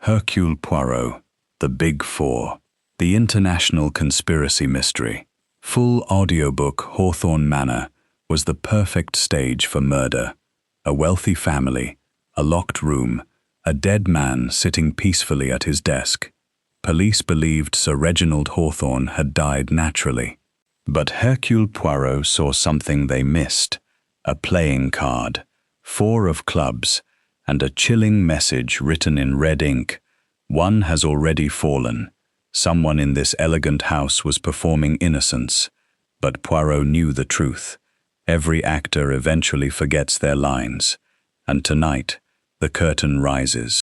Hercule Poirot, The Big Four, The International Conspiracy Mystery. Full audiobook Hawthorne Manor was the perfect stage for murder. A wealthy family, a locked room, a dead man sitting peacefully at his desk. Police believed Sir Reginald Hawthorne had died naturally. But Hercule Poirot saw something they missed: a playing card, 4 of clubs, and a chilling message written in red ink. One has already fallen. Someone in this elegant house was performing innocence. But Poirot knew the truth. Every actor eventually forgets their lines. And tonight, the curtain rises.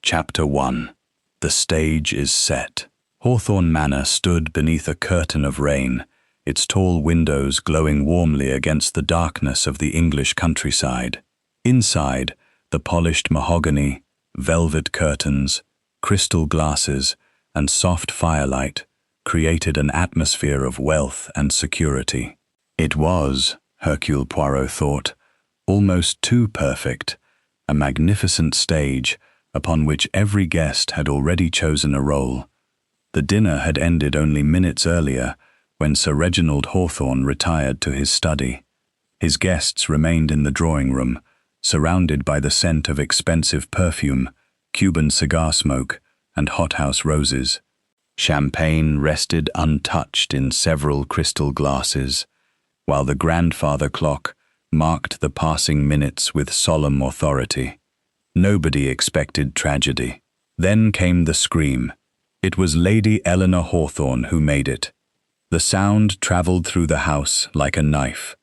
Chapter 1. The stage is set. Hawthorne Manor stood beneath a curtain of rain, its tall windows glowing warmly against the darkness of the English countryside. Inside, the polished mahogany, velvet curtains, crystal glasses, and soft firelight created an atmosphere of wealth and security. It was, Hercule Poirot thought, almost too perfect, a magnificent stage upon which every guest had already chosen a role. The dinner had ended only minutes earlier, when Sir Reginald Hawthorne retired to his study. His guests remained in the drawing-room, surrounded by the scent of expensive perfume, Cuban cigar smoke, and hothouse roses. Champagne rested untouched in several crystal glasses, while the grandfather clock marked the passing minutes with solemn authority. Nobody expected tragedy. Then came the scream. It was Lady Eleanor Hawthorne who made it. The sound traveled through the house like a knife.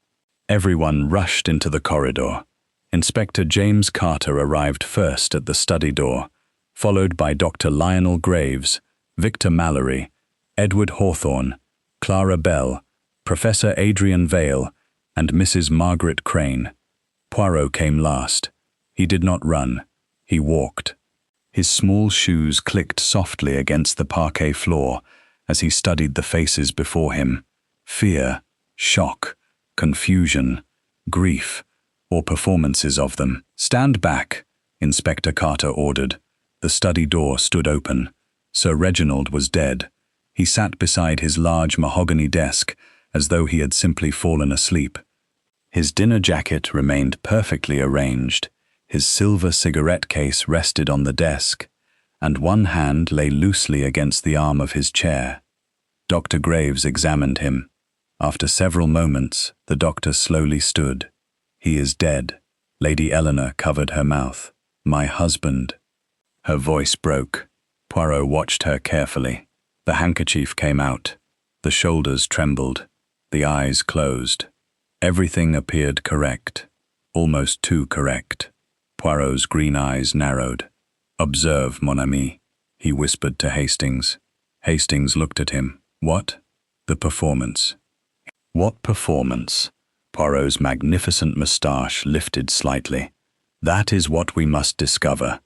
Everyone rushed into the corridor. Inspector James Carter arrived first at the study door, followed by Dr. Lionel Graves, Victor Mallory, Edward Hawthorne, Clara Bell, Professor Adrian Vale, and Mrs. Margaret Crane. Poirot came last. He did not run. He walked. His small shoes clicked softly against the parquet floor as he studied the faces before him. Fear, shock, confusion, grief, or performances of them. "Stand back," Inspector Carter ordered. The study door stood open. Sir Reginald was dead. He sat beside his large mahogany desk as though he had simply fallen asleep. His dinner jacket remained perfectly arranged. His silver cigarette case rested on the desk, and one hand lay loosely against the arm of his chair. Dr. Graves examined him. After several moments, the doctor slowly stood. "He is dead." Lady Eleanor covered her mouth. "My husband." Her voice broke. Poirot watched her carefully. The handkerchief came out. The shoulders trembled. The eyes closed. Everything appeared correct, almost too correct. Poirot's green eyes narrowed. "Observe, mon ami," he whispered to Hastings. Hastings looked at him. "What?" "The performance." "What performance?" Poirot's magnificent moustache lifted slightly. "That is what we must discover."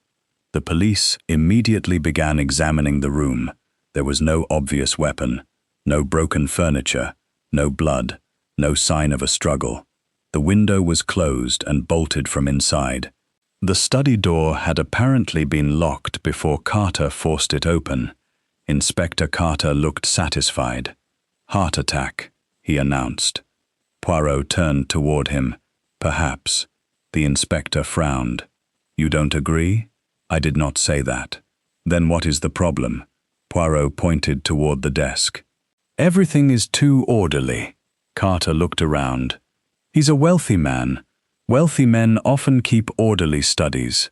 The police immediately began examining the room. There was no obvious weapon, no broken furniture, no blood, no sign of a struggle. The window was closed and bolted from inside. The study door had apparently been locked before Carter forced it open. Inspector Carter looked satisfied. "Heart attack," he announced. Poirot turned toward him. "Perhaps." The inspector frowned. "You don't agree?" "I did not say that." "Then what is the problem?" Poirot pointed toward the desk. "Everything is too orderly." Carter looked around. "He's a wealthy man. Wealthy men often keep orderly studies.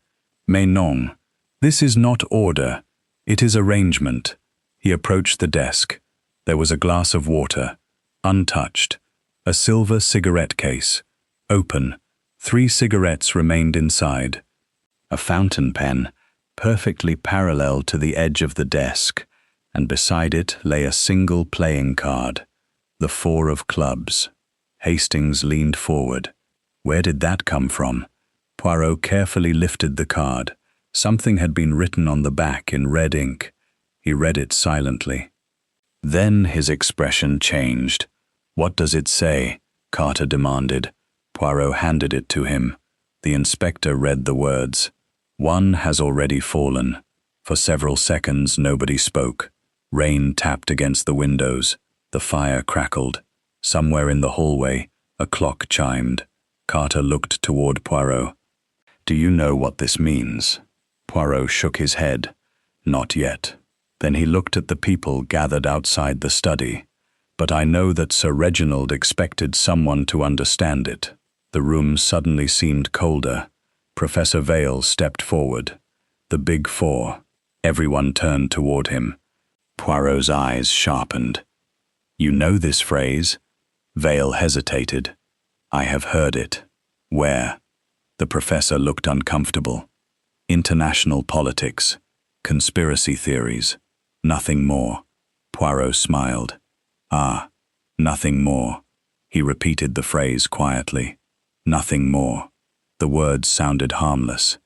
Mais non, this is not order. It is arrangement." He approached the desk. There was a glass of water, untouched. A silver cigarette case, open. 3 cigarettes remained inside. A fountain pen, perfectly parallel to the edge of the desk, and beside it lay a single playing card, the 4 of clubs. Hastings leaned forward. Where did that come from? Poirot carefully lifted the card. Something had been written on the back in red ink. He read it silently. Then his expression changed. "What does it say?" Carter demanded. Poirot handed it to him. The inspector read the words. "One has already fallen." For several seconds nobody spoke. Rain tapped against the windows. The fire crackled. Somewhere in the hallway, a clock chimed. Carter looked toward Poirot. "Do you know what this means?" Poirot shook his head. "Not yet." Then he looked at the people gathered outside the study. "But I know that Sir Reginald expected someone to understand it." The room suddenly seemed colder. Professor Vale stepped forward. The big 4. Everyone turned toward him. Poirot's eyes sharpened. "You know this phrase?" Vale hesitated. "I have heard it." "Where?" The professor looked uncomfortable. "International politics. Conspiracy theories. Nothing more." Poirot smiled. "Ah, nothing more." He repeated the phrase quietly. "Nothing more." The words sounded harmless.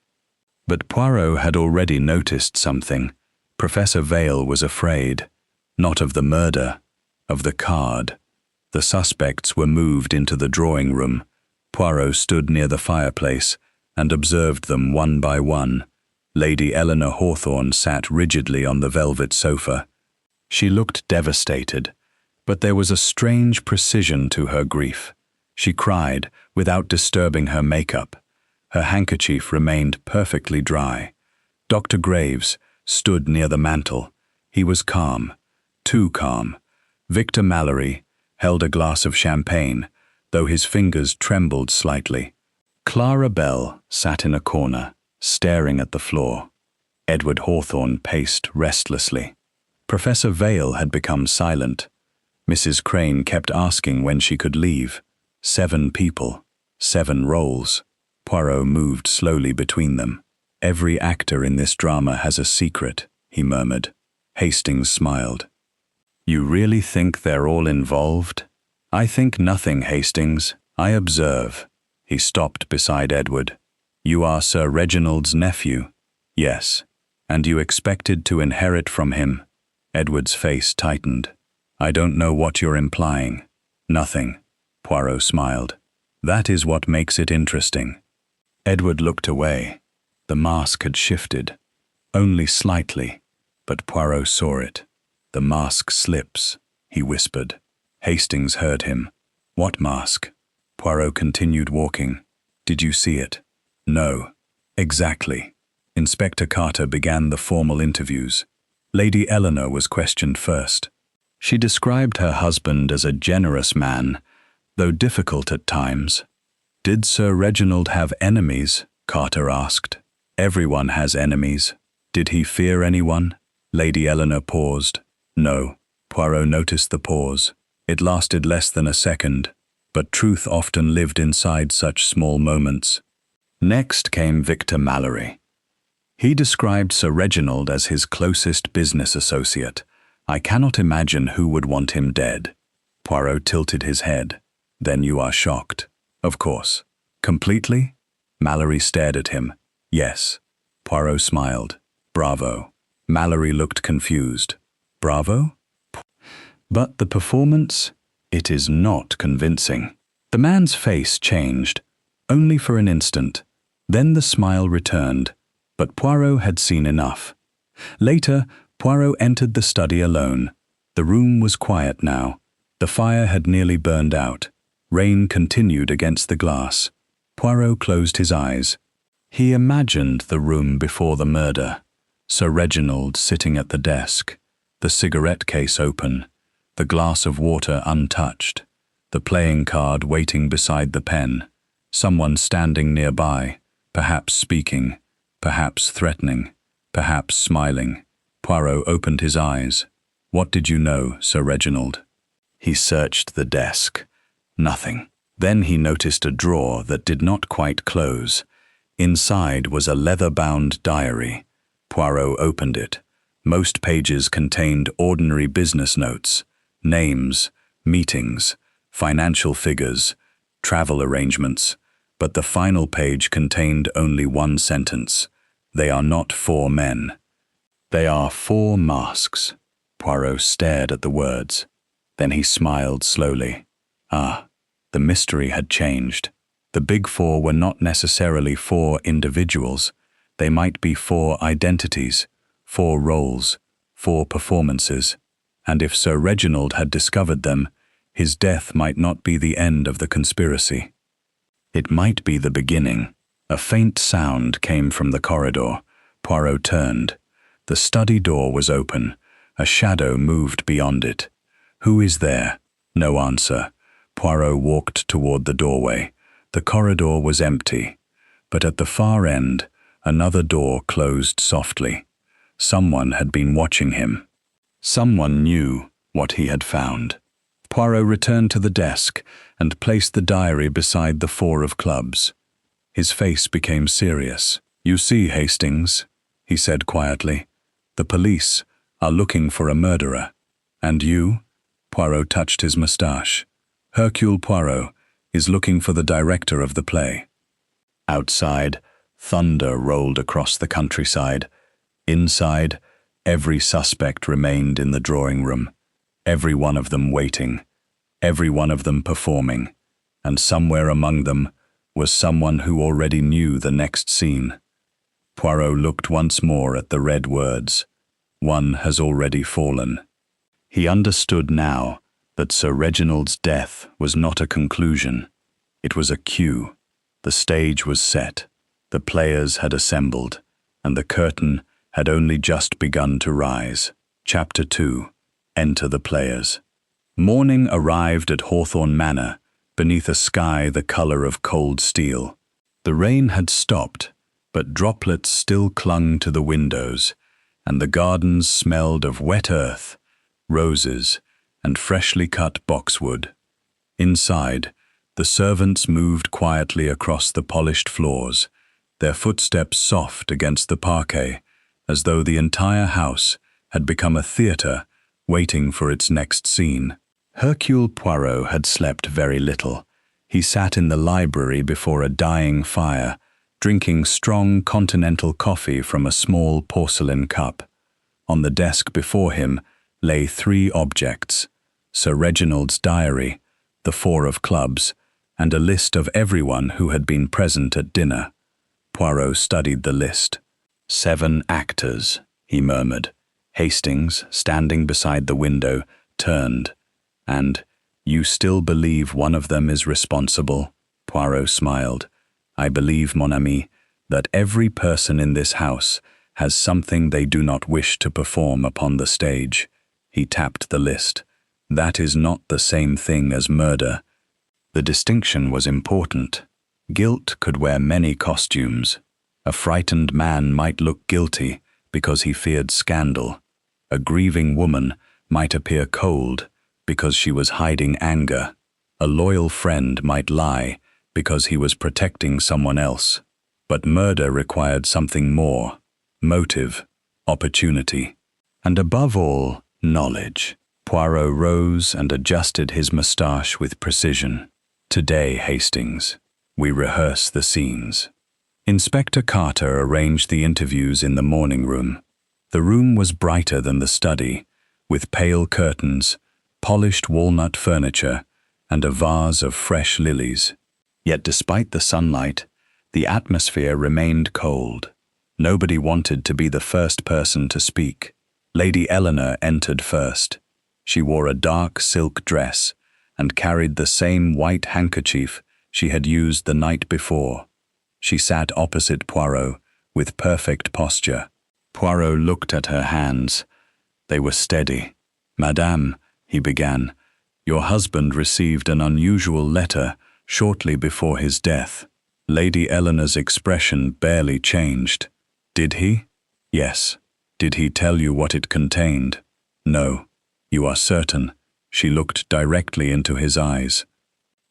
But Poirot had already noticed something. Professor Vale was afraid. Not of the murder, of the card. The suspects were moved into the drawing room. Poirot stood near the fireplace and observed them one by one. Lady Eleanor Hawthorne sat rigidly on the velvet sofa. She looked devastated, but there was a strange precision to her grief. She cried without disturbing her makeup. Her handkerchief remained perfectly dry. Dr. Graves stood near the mantel. He was calm, too calm. Victor Mallory held a glass of champagne, though his fingers trembled slightly. Clara Bell sat in a corner, staring at the floor. Edward Hawthorne paced restlessly. Professor Vale had become silent. Mrs. Crane kept asking when she could leave. 7 people, 7 roles. Poirot moved slowly between them. "Every actor in this drama has a secret," he murmured. Hastings smiled. "You really think they're all involved?" "I think nothing, Hastings. I observe." He stopped beside Edward. "You are Sir Reginald's nephew?" "Yes." "And you expected to inherit from him?" Edward's face tightened. "I don't know what you're implying." "Nothing." Poirot smiled. "That is what makes it interesting." Edward looked away. The mask had shifted. Only slightly, but Poirot saw it. "The mask slips," he whispered. Hastings heard him. "What mask?" Poirot continued walking. "Did you see it?" "No." "Exactly." Inspector Carter began the formal interviews. Lady Eleanor was questioned first. She described her husband as a generous man, though difficult at times. "Did Sir Reginald have enemies?" Carter asked. "Everyone has enemies." "Did he fear anyone?" Lady Eleanor paused. "No." Poirot noticed the pause. It lasted less than a second, but truth often lived inside such small moments. Next came Victor Mallory. He described Sir Reginald as his closest business associate. "I cannot imagine who would want him dead." Poirot tilted his head. "Then you are shocked." "Of course." "Completely?" Mallory stared at him. "Yes." Poirot smiled. "Bravo." Mallory looked confused. "Bravo?" "But the performance? It is not convincing." The man's face changed, only for an instant. Then the smile returned, but Poirot had seen enough. Later, Poirot entered the study alone. The room was quiet now. The fire had nearly burned out. Rain continued against the glass. Poirot closed his eyes. He imagined the room before the murder. Sir Reginald sitting at the desk, the cigarette case open, the glass of water untouched, the playing card waiting beside the pen, someone standing nearby, perhaps speaking, perhaps threatening, perhaps smiling. Poirot opened his eyes. "What did you know, Sir Reginald?" He searched the desk. Nothing. Then he noticed a drawer that did not quite close. Inside was a leather-bound diary. Poirot opened it. Most pages contained ordinary business notes, names, meetings, financial figures, travel arrangements, but the final page contained only one sentence. They are not 4 men. They are 4 masks. Poirot stared at the words. Then he smiled slowly. Ah, the mystery had changed. The big 4 were not necessarily 4 individuals. They might be 4 identities, 4 roles, 4 performances. And if Sir Reginald had discovered them, his death might not be the end of the conspiracy. It might be the beginning. A faint sound came from the corridor. Poirot turned. The study door was open. A shadow moved beyond it. "Who is there?" No answer. Poirot walked toward the doorway. The corridor was empty, but at the far end, another door closed softly. Someone had been watching him. Someone knew what he had found. Poirot returned to the desk and placed the diary beside the 4 of clubs. His face became serious. "You see, Hastings," he said quietly, "the police are looking for a murderer. And you?" Poirot touched his moustache. "Hercule Poirot is looking for the director of the play." Outside, thunder rolled across the countryside. Inside, every suspect remained in the drawing room, every one of them waiting, every one of them performing, and somewhere among them was someone who already knew the next scene. Poirot looked once more at the red words. One has already fallen. He understood now that Sir Reginald's death was not a conclusion. It was a cue. The stage was set. The players had assembled, and the curtain had only just begun to rise. Chapter 2. Enter the players. Morning arrived at Hawthorne Manor, beneath a sky the color of cold steel. The rain had stopped, but droplets still clung to the windows, and the gardens smelled of wet earth, roses, and freshly cut boxwood. Inside, the servants moved quietly across the polished floors, their footsteps soft against the parquet, as though the entire house had become a theatre waiting for its next scene. Hercule Poirot had slept very little. He sat in the library before a dying fire, drinking strong continental coffee from a small porcelain cup. On the desk before him lay 3 objects: Sir Reginald's diary, the 4 of clubs, and a list of everyone who had been present at dinner. Poirot studied the list. 7 actors, he murmured. Hastings, standing beside the window, turned. And, "You still believe one of them is responsible?" Poirot smiled. "I believe, mon ami, that every person in this house has something they do not wish to perform upon the stage." He tapped the list. "That is not the same thing as murder." The distinction was important. Guilt could wear many costumes. A frightened man might look guilty because he feared scandal. A grieving woman might appear cold because she was hiding anger. A loyal friend might lie because he was protecting someone else. But murder required something more: motive, opportunity, and above all, knowledge. Poirot rose and adjusted his moustache with precision. "Today, Hastings, we rehearse the scenes." Inspector Carter arranged the interviews in the morning room. The room was brighter than the study, with pale curtains, polished walnut furniture, and a vase of fresh lilies. Yet despite the sunlight, the atmosphere remained cold. Nobody wanted to be the first person to speak. Lady Eleanor entered first. She wore a dark silk dress and carried the same white handkerchief she had used the night before. She sat opposite Poirot, with perfect posture. Poirot looked at her hands. They were steady. "Madame," he began, "your husband received an unusual letter shortly before his death." Lady Eleanor's expression barely changed. "Did he?" "Yes." "Did he tell you what it contained?" "No." "You are certain?" She looked directly into his eyes.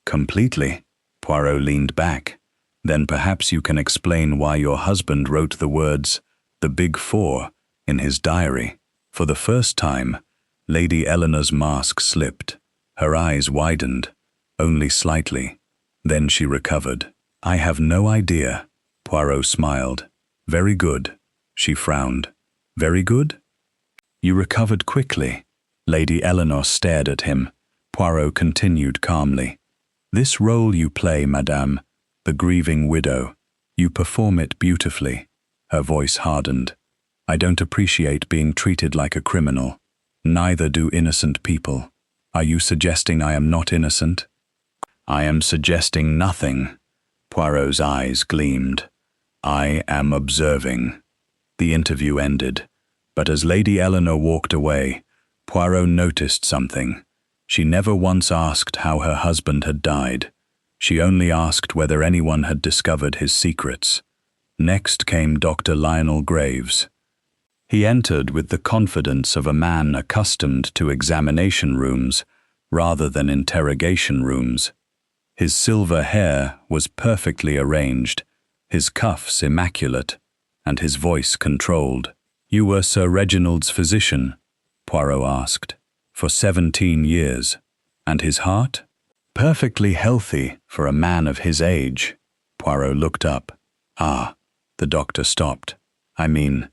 "Completely." Poirot leaned back. "Then perhaps you can explain why your husband wrote the words, 'the Big Four,' in his diary." For the first time, Lady Eleanor's mask slipped. Her eyes widened, only slightly. Then she recovered. "I have no idea." Poirot smiled. "Very good." She frowned. "Very good? You recovered quickly." Lady Eleanor stared at him. Poirot continued calmly. "This role you play, madame, the grieving widow, you perform it beautifully." Her voice hardened. "I don't appreciate being treated like a criminal. Neither do innocent people. Are you suggesting I am not innocent?" "I am suggesting nothing." Poirot's eyes gleamed. "I am observing." The interview ended, but as Lady Eleanor walked away, Poirot noticed something. She never once asked how her husband had died. She only asked whether anyone had discovered his secrets. Next came Dr. Lionel Graves. He entered with the confidence of a man accustomed to examination rooms rather than interrogation rooms. His silver hair was perfectly arranged, his cuffs immaculate, and his voice controlled. "You were Sir Reginald's physician?" Poirot asked. "For 17 years. And his heart?" "Perfectly healthy for a man of his age." Poirot looked up. "Ah," the doctor stopped. "I mean,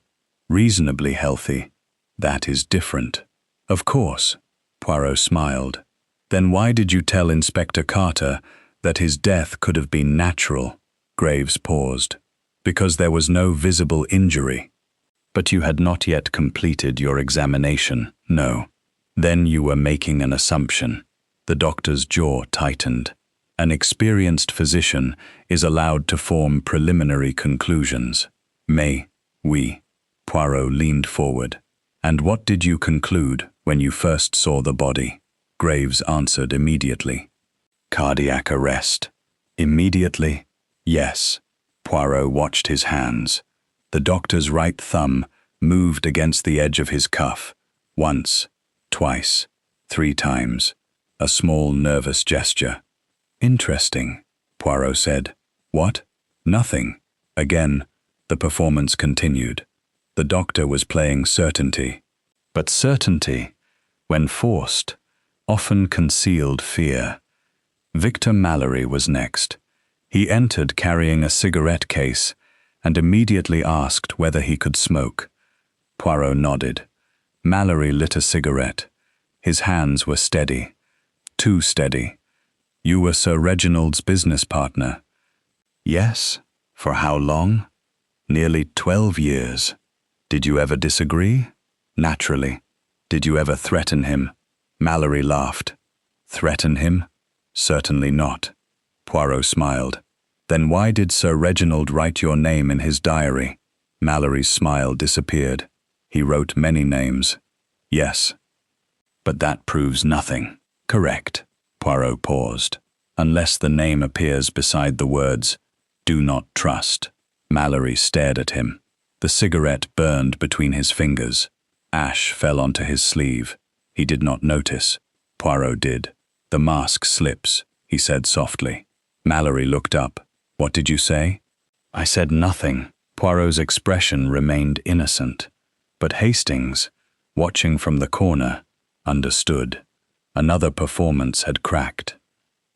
reasonably healthy. That is different." "Of course," Poirot smiled. "Then why did you tell Inspector Carter that his death could have been natural?" Graves paused. "Because there was no visible injury." "But you had not yet completed your examination." "No." "Then you were making an assumption." The doctor's jaw tightened. "An experienced physician is allowed to form preliminary conclusions." Oui. Poirot leaned forward. "And what did you conclude when you first saw the body?" Graves answered immediately. "Cardiac arrest." "Immediately?" "Yes." Poirot watched his hands. The doctor's right thumb moved against the edge of his cuff. Once, twice, 3 times. A small nervous gesture. "Interesting," Poirot said. "What?" "Nothing." Again, the performance continued. The doctor was playing certainty. But certainty, when forced, often concealed fear. Victor Mallory was next. He entered carrying a cigarette case and immediately asked whether he could smoke. Poirot nodded. Mallory lit a cigarette. His hands were steady. Too steady. "You were Sir Reginald's business partner?" "Yes." "For how long?" "Nearly 12 years." "Did you ever disagree?" "Naturally." "Did you ever threaten him?" Mallory laughed. "Threaten him? Certainly not." Poirot smiled. "Then why did Sir Reginald write your name in his diary?" Mallory's smile disappeared. "He wrote many names." "Yes." "But that proves nothing." "Correct." Poirot paused. "Unless the name appears beside the words, 'Do not trust.'" Mallory stared at him. The cigarette burned between his fingers. Ash fell onto his sleeve. He did not notice. Poirot did. "The mask slips," he said softly. Mallory looked up. "What did you say?" "I said nothing." Poirot's expression remained innocent. But Hastings, watching from the corner, understood. Another performance had cracked.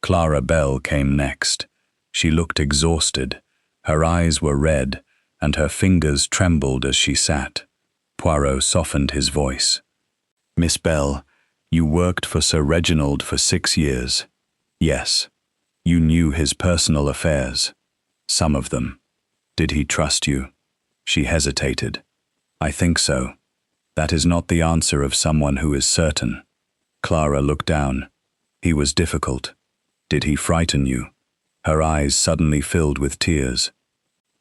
Clara Bell came next. She looked exhausted. Her eyes were red, and her fingers trembled as she sat. Poirot softened his voice. "Miss Bell, you worked for Sir Reginald for 6 years." "Yes." "You knew his personal affairs?" "Some of them." "Did he trust you?" She hesitated. "I think so." "That is not the answer of someone who is certain." Clara looked down. "He was difficult." "Did he frighten you?" Her eyes suddenly filled with tears.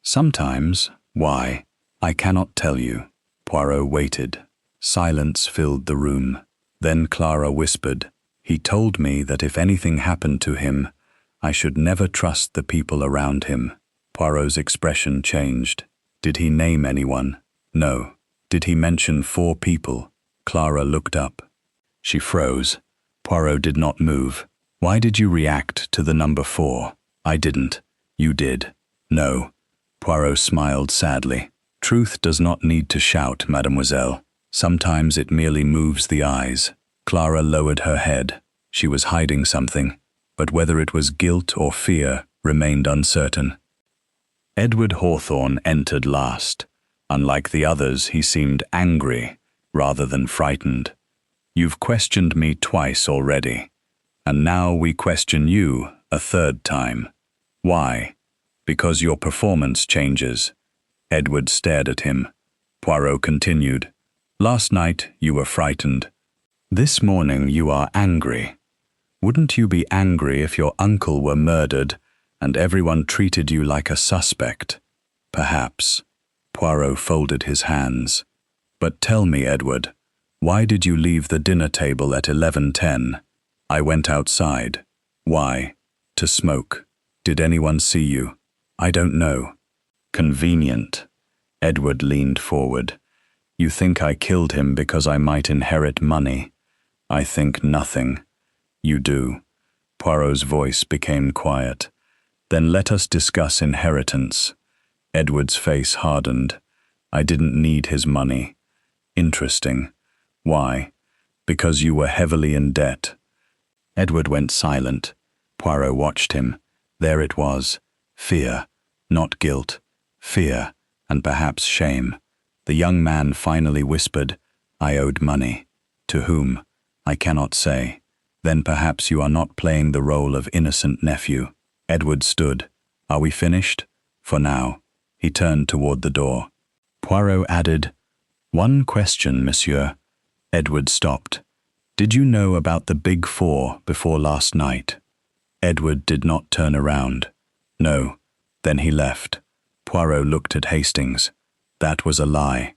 "Sometimes." "Why?" "I cannot tell you." Poirot waited. Silence filled the room. Then Clara whispered, "He told me that if anything happened to him, I should never trust the people around him." Poirot's expression changed. "Did he name anyone?" "No." "Did he mention 4 people?" Clara looked up. She froze. Poirot did not move. "Why did you react to the number 4? "I didn't." "You did." "No." Poirot smiled sadly. "Truth does not need to shout, mademoiselle." Sometimes it merely moves the eyes. Clara lowered her head. She was hiding something, but whether it was guilt or fear remained uncertain. Edward Hawthorne entered last. Unlike the others, he seemed angry rather than frightened. You've questioned me twice already, and now we question you a third time. Why? Because your performance changes. Edward stared at him. Poirot continued. Last night you were frightened. This morning you are angry. Wouldn't you be angry if your uncle were murdered and everyone treated you like a suspect? Perhaps. Poirot folded his hands. But tell me, Edward, why did you leave the dinner table at 11:10? I went outside. Why? To smoke. Did anyone see you? I don't know. Convenient. Edward leaned forward. You think I killed him because I might inherit money? I think nothing. You do. Poirot's voice became quiet. Then let us discuss inheritance. Edward's face hardened. I didn't need his money. Interesting. Why? Because you were heavily in debt. Edward went silent. Poirot watched him. There it was. Fear. Not guilt. Fear, and perhaps shame. The young man finally whispered, I owed money. To whom? I cannot say. Then perhaps you are not playing the role of innocent nephew. Edward stood. Are we finished? For now. He turned toward the door. Poirot added, One question, monsieur. Edward stopped. Did you know about the Big Four before last night? Edward did not turn around. No. Then he left. Poirot looked at Hastings. That was a lie.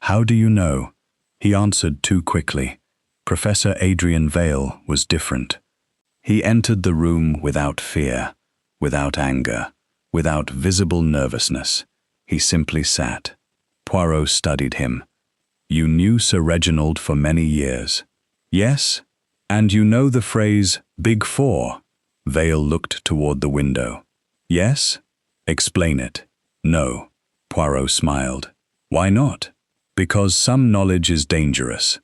How do you know? He answered too quickly. Professor Adrian Vale was different. He entered the room without fear, without anger, without visible nervousness. He simply sat. Poirot studied him. You knew Sir Reginald for many years. Yes? And you know the phrase, Big Four? Vale looked toward the window. Yes? Explain it. No. Poirot smiled. Why not? Because some knowledge is dangerous.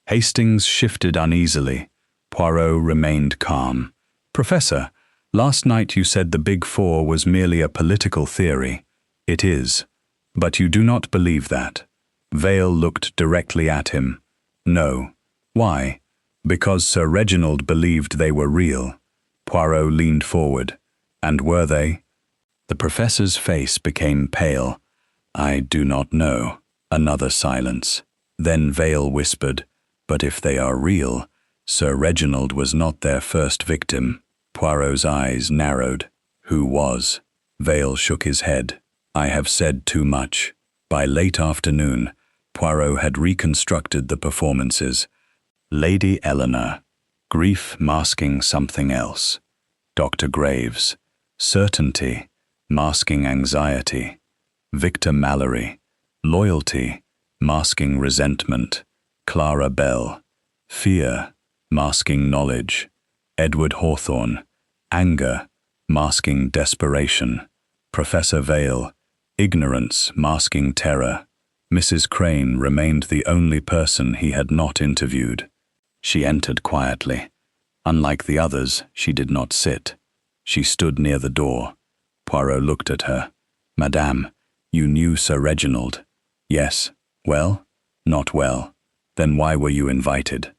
Hastings shifted uneasily. Poirot remained calm. Professor, last night you said the Big Four was merely a political theory. It is. But you do not believe that. Vale looked directly at him. No. Why? Because Sir Reginald believed they were real. Poirot leaned forward. And were they? The professor's face became pale. I do not know. Another silence. Then Vale whispered, But if they are real, Sir Reginald was not their first victim. Poirot's eyes narrowed. Who was? Vale shook his head. I have said too much. By late afternoon, Poirot had reconstructed the performances. Lady Eleanor, grief masking something else. Dr. Graves, certainty, masking anxiety. Victor Mallory, loyalty, masking resentment. Clara Bell, fear, masking knowledge. Edward Hawthorne, anger, masking desperation. Professor Vale, ignorance, masking terror. Mrs. Crane remained the only person he had not interviewed. She entered quietly. Unlike the others, she did not sit. She stood near the door. Poirot looked at her. Madame, you knew Sir Reginald. Yes. Well? Not well. Then why were you invited?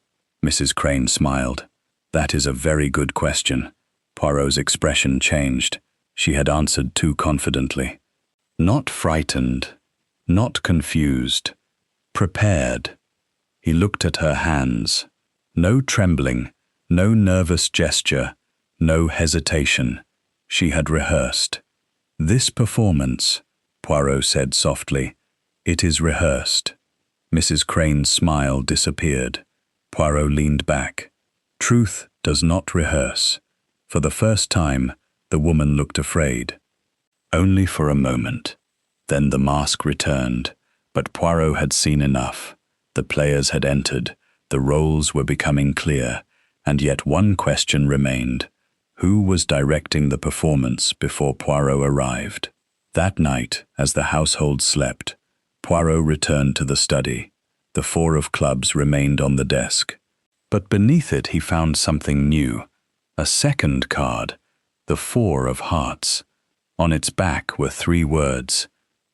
Mrs. Crane smiled. That is a very good question. Poirot's expression changed. She had answered too confidently. Not frightened. Not confused. Prepared. He looked at her hands. No trembling, no nervous gesture, no hesitation. She had rehearsed. This performance, Poirot said softly, it is rehearsed. Mrs. Crane's smile disappeared. Poirot leaned back. Truth does not rehearse. For the first time, the woman looked afraid. Only for a moment. Then the mask returned, but Poirot had seen enough. The players had entered, the roles were becoming clear, and yet one question remained. Who was directing the performance before Poirot arrived? That night, as the household slept, Poirot returned to the study. The four of clubs remained on the desk. But beneath it he found something new. A second card, the four of hearts. On its back were 3 words.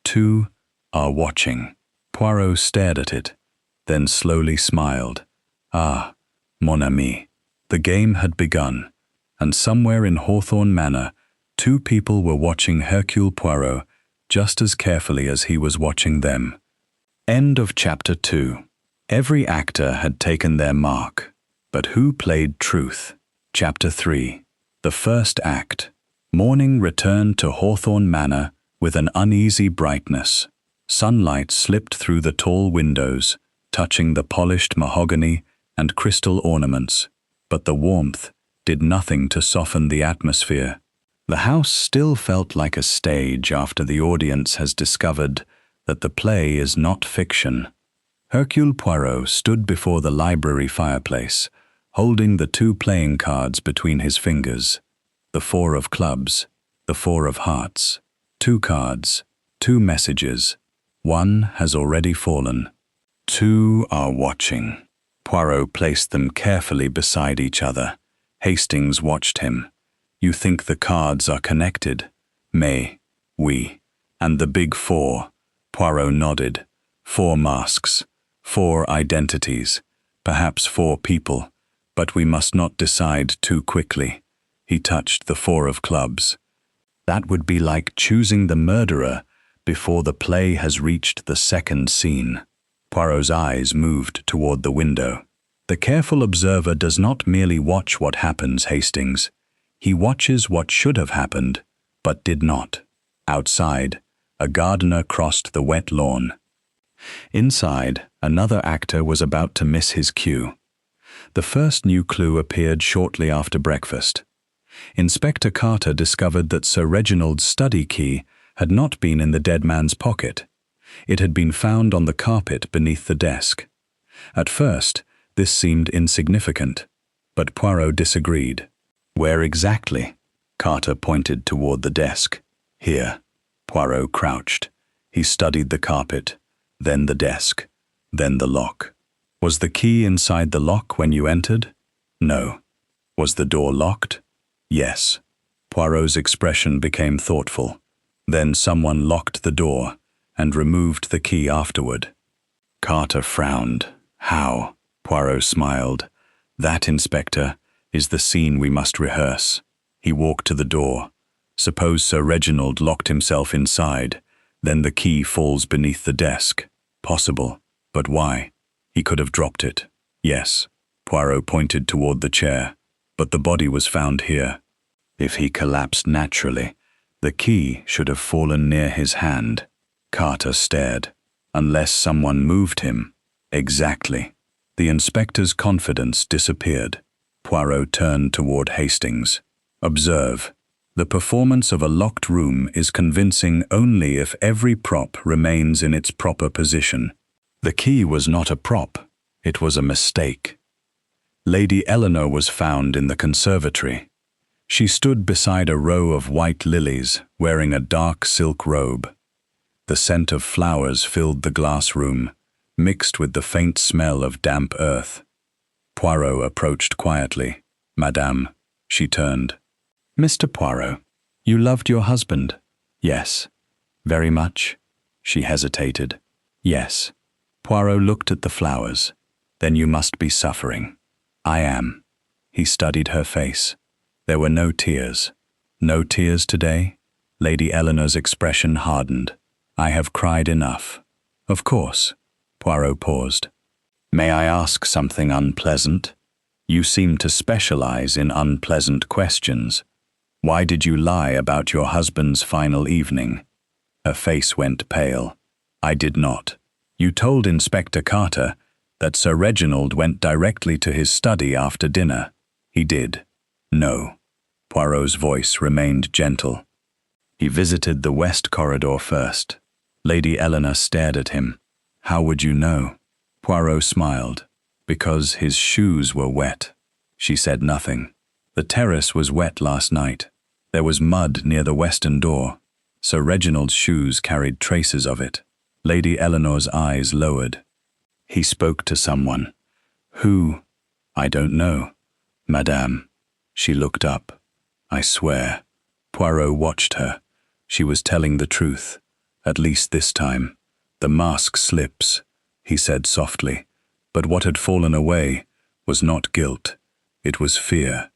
2 are watching. Poirot stared at it, then slowly smiled. Ah, mon ami. The game had begun, and somewhere in Hawthorne Manor, 2 people were watching Hercule Poirot just as carefully as he was watching them. End of chapter 2. Every actor had taken their mark, but who played truth? Chapter 3. The first act. Morning returned to Hawthorne Manor with an uneasy brightness. Sunlight slipped through the tall windows, touching the polished mahogany and crystal ornaments, but the warmth did nothing to soften the atmosphere. The house still felt like a stage after the audience has discovered that the play is not fiction. Hercule Poirot stood before the library fireplace, holding the 2 playing cards between his fingers. The 4 of clubs, the 4 of hearts. 2 cards, 2 messages. 1 has already fallen. 2 are watching. Poirot placed them carefully beside each other. Hastings watched him. You think the cards are connected? Mais, oui. And the big 4? Poirot nodded. 4 masks, 4 identities, perhaps 4 people, but we must not decide too quickly. He touched the 4 of clubs. That would be like choosing the murderer before the play has reached the second scene. Poirot's eyes moved toward the window. The careful observer does not merely watch what happens, Hastings. He watches what should have happened, but did not. Outside, a gardener crossed the wet lawn. Inside, another actor was about to miss his cue. The first new clue appeared shortly after breakfast. Inspector Carter discovered that Sir Reginald's study key had not been in the dead man's pocket. It had been found on the carpet beneath the desk. At first, this seemed insignificant, but Poirot disagreed. Where exactly? Carter pointed toward the desk. Here. Poirot crouched. He studied the carpet, then the desk, then the lock. Was the key inside the lock when you entered? No. Was the door locked? Yes. Poirot's expression became thoughtful. Then someone locked the door and removed the key afterward. Carter frowned. How? Poirot smiled. That, Inspector, is the scene we must rehearse. He walked to the door. Suppose Sir Reginald locked himself inside, then the key falls beneath the desk. Possible, but why? He could have dropped it. Yes. Poirot pointed toward the chair, but the body was found here. If he collapsed naturally, the key should have fallen near his hand. Carter stared. Unless someone moved him. Exactly. The inspector's confidence disappeared. Poirot turned toward Hastings. Observe. The performance of a locked room is convincing only if every prop remains in its proper position. The key was not a prop. It was a mistake. Lady Eleanor was found in the conservatory. She stood beside a row of white lilies, wearing a dark silk robe. The scent of flowers filled the glass room, mixed with the faint smell of damp earth. Poirot approached quietly. Madame, she turned. Mr. Poirot, you loved your husband? Yes. Very much? She hesitated. Yes. Poirot looked at the flowers. Then you must be suffering. I am. He studied her face. There were no tears. No tears today? Lady Eleanor's expression hardened. I have cried enough. Of course. Poirot paused. May I ask something unpleasant? You seem to specialize in unpleasant questions. Why did you lie about your husband's final evening? Her face went pale. I did not. You told Inspector Carter that Sir Reginald went directly to his study after dinner. He did. No. Poirot's voice remained gentle. He visited the west corridor first. Lady Eleanor stared at him. How would you know? Poirot smiled. Because his shoes were wet. She said nothing. The terrace was wet last night. There was mud near the western door. Sir Reginald's shoes carried traces of it. Lady Eleanor's eyes lowered. He spoke to someone. Who? I don't know. Madame. She looked up. I swear. Poirot watched her. She was telling the truth, at least this time. The mask slips, he said softly. But what had fallen away was not guilt. It was fear.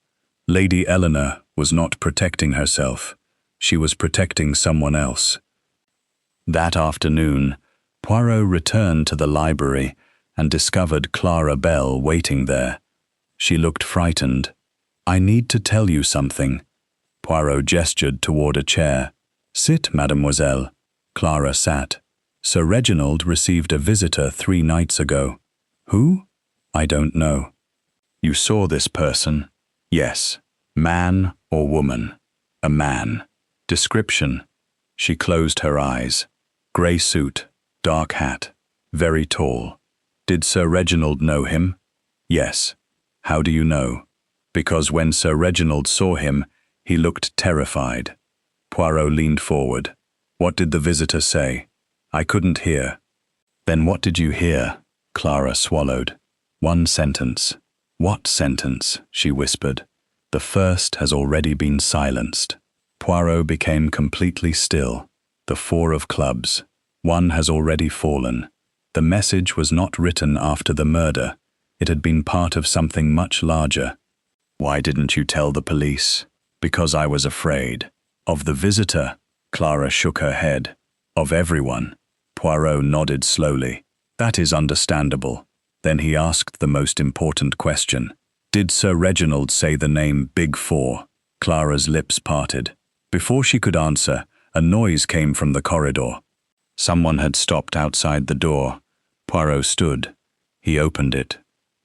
Lady Eleanor was not protecting herself. She was protecting someone else. That afternoon, Poirot returned to the library and discovered Clara Bell waiting there. She looked frightened. I need to tell you something. Poirot gestured toward a chair. Sit, mademoiselle. Clara sat. Sir Reginald received a visitor 3 nights ago. Who? I don't know. You saw this person? Yes. Man or woman? A man. Description? She closed her eyes. Grey suit, dark hat, very tall. Did Sir Reginald know him? Yes. How do you know? Because when Sir Reginald saw him, he looked terrified. Poirot leaned forward. What did the visitor say? I couldn't hear. Then what did you hear? Clara swallowed. 1 sentence. What sentence? She whispered. The first has already been silenced. Poirot became completely still. The 4 of clubs. 1 has already fallen. The message was not written after the murder. It had been part of something much larger. Why didn't you tell the police? Because I was afraid. Of the visitor? Clara shook her head. Of everyone? Poirot nodded slowly. That is understandable. Then he asked the most important question. Did Sir Reginald say the name Big Four? Clara's lips parted. Before she could answer, a noise came from the corridor. Someone had stopped outside the door. Poirot stood. He opened it.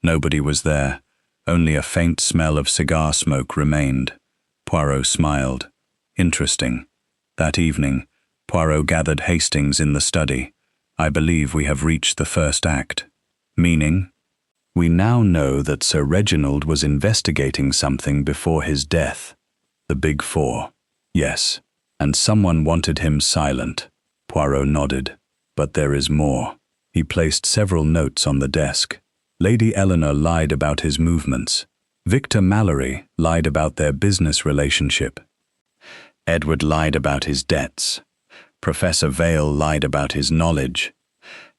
Nobody was there. Only a faint smell of cigar smoke remained. Poirot smiled. Interesting. That evening, Poirot gathered Hastings in the study. I believe we have reached the first act. Meaning? We now know that Sir Reginald was investigating something before his death. The Big Four. Yes. And someone wanted him silent. Poirot nodded. But there is more. He placed several notes on the desk. Lady Eleanor lied about his movements. Victor Mallory lied about their business relationship. Edward lied about his debts. Professor Vale lied about his knowledge.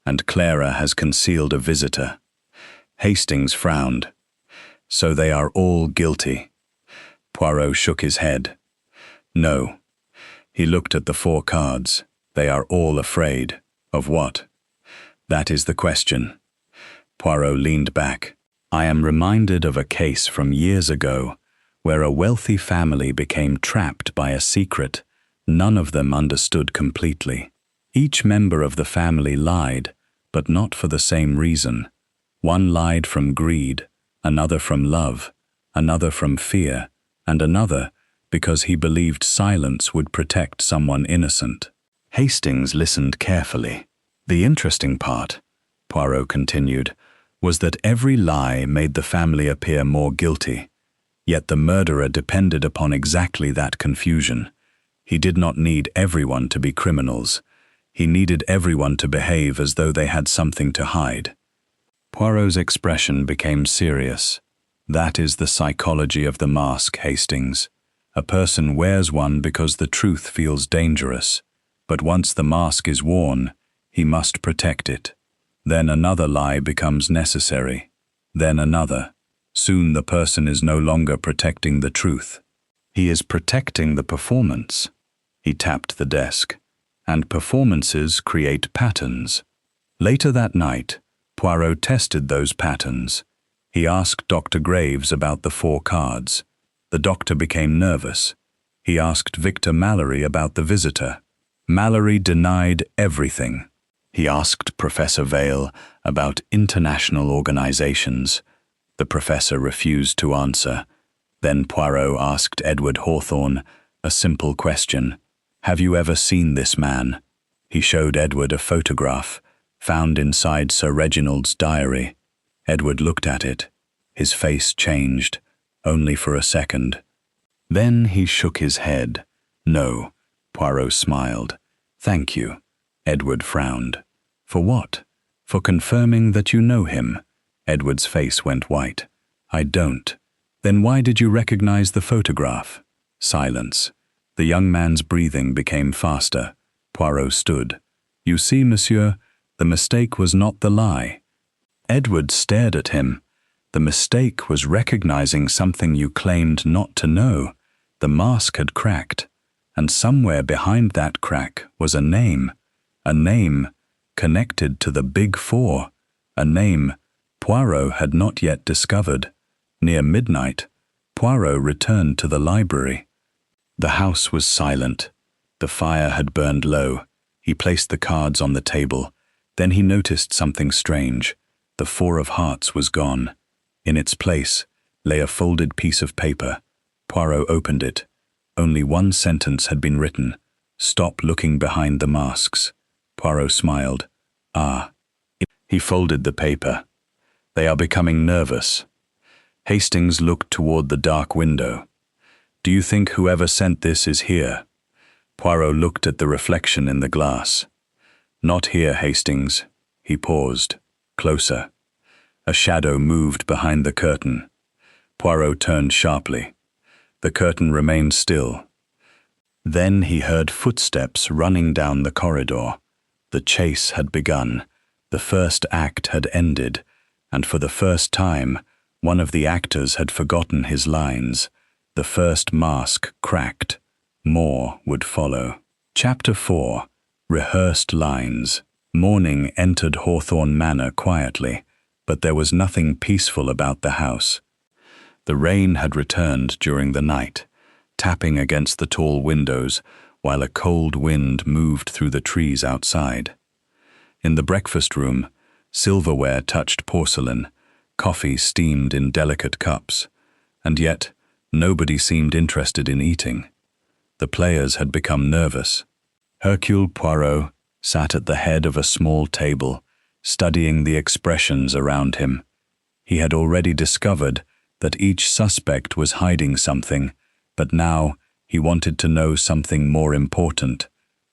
And Clara has concealed a visitor. Hastings frowned. So they are all guilty. Poirot shook his head. No. He looked at the 4 cards. They are all afraid. Of what? That is the question. Poirot leaned back. I am reminded of a case from years ago where a wealthy family became trapped by a secret none of them understood completely. Each member of the family lied, but not for the same reason. One lied from greed, another from love, another from fear, and another because he believed silence would protect someone innocent. Hastings listened carefully. The interesting part, Poirot continued, was that every lie made the family appear more guilty. Yet the murderer depended upon exactly that confusion. He did not need everyone to be criminals. He needed everyone to behave as though they had something to hide. Poirot's expression became serious. That is the psychology of the mask, Hastings. A person wears one because the truth feels dangerous. But once the mask is worn, he must protect it. Then another lie becomes necessary. Then another. Soon the person is no longer protecting the truth. He is protecting the performance. He tapped the desk. And performances create patterns. Later that night, Poirot tested those patterns. He asked Dr. Graves about the 4 cards. The doctor became nervous. He asked Victor Mallory about the visitor. Mallory denied everything. He asked Professor Vale about international organizations. The professor refused to answer. Then Poirot asked Edward Hawthorne a simple question. Have you ever seen this man? He showed Edward a photograph found inside Sir Reginald's diary. Edward looked at it. His face changed, only for a second. Then he shook his head. No. Poirot smiled. Thank you. Edward frowned. For what? For confirming that you know him. Edward's face went white. I don't. Then why did you recognize the photograph? Silence. The young man's breathing became faster. Poirot stood. You see, monsieur, the mistake was not the lie. Edward stared at him. The mistake was recognizing something you claimed not to know. The mask had cracked, and somewhere behind that crack was a name connected to the Big Four, a name Poirot had not yet discovered. Near midnight, Poirot returned to the library. The house was silent. The fire had burned low. He placed the cards on the table. Then he noticed something strange. The Four of Hearts was gone. In its place lay a folded piece of paper. Poirot opened it. Only one sentence had been written. Stop looking behind the masks. Poirot smiled. Ah. He folded the paper. They are becoming nervous. Hastings looked toward the dark window. Do you think whoever sent this is here? Poirot looked at the reflection in the glass. Not here, Hastings. He paused. Closer. A shadow moved behind the curtain. Poirot turned sharply. The curtain remained still. Then he heard footsteps running down the corridor. The chase had begun. The first act had ended, and for the first time, one of the actors had forgotten his lines. The first mask cracked. More would follow. Chapter 4. Rehearsed Lines. Morning entered Hawthorne Manor quietly, but there was nothing peaceful about the house. The rain had returned during the night, tapping against the tall windows, while a cold wind moved through the trees outside. In the breakfast room, silverware touched porcelain, coffee steamed in delicate cups, and yet nobody seemed interested in eating. The players had become nervous. Hercule Poirot sat at the head of a small table, studying the expressions around him. He had already discovered that each suspect was hiding something, but now he wanted to know something more important.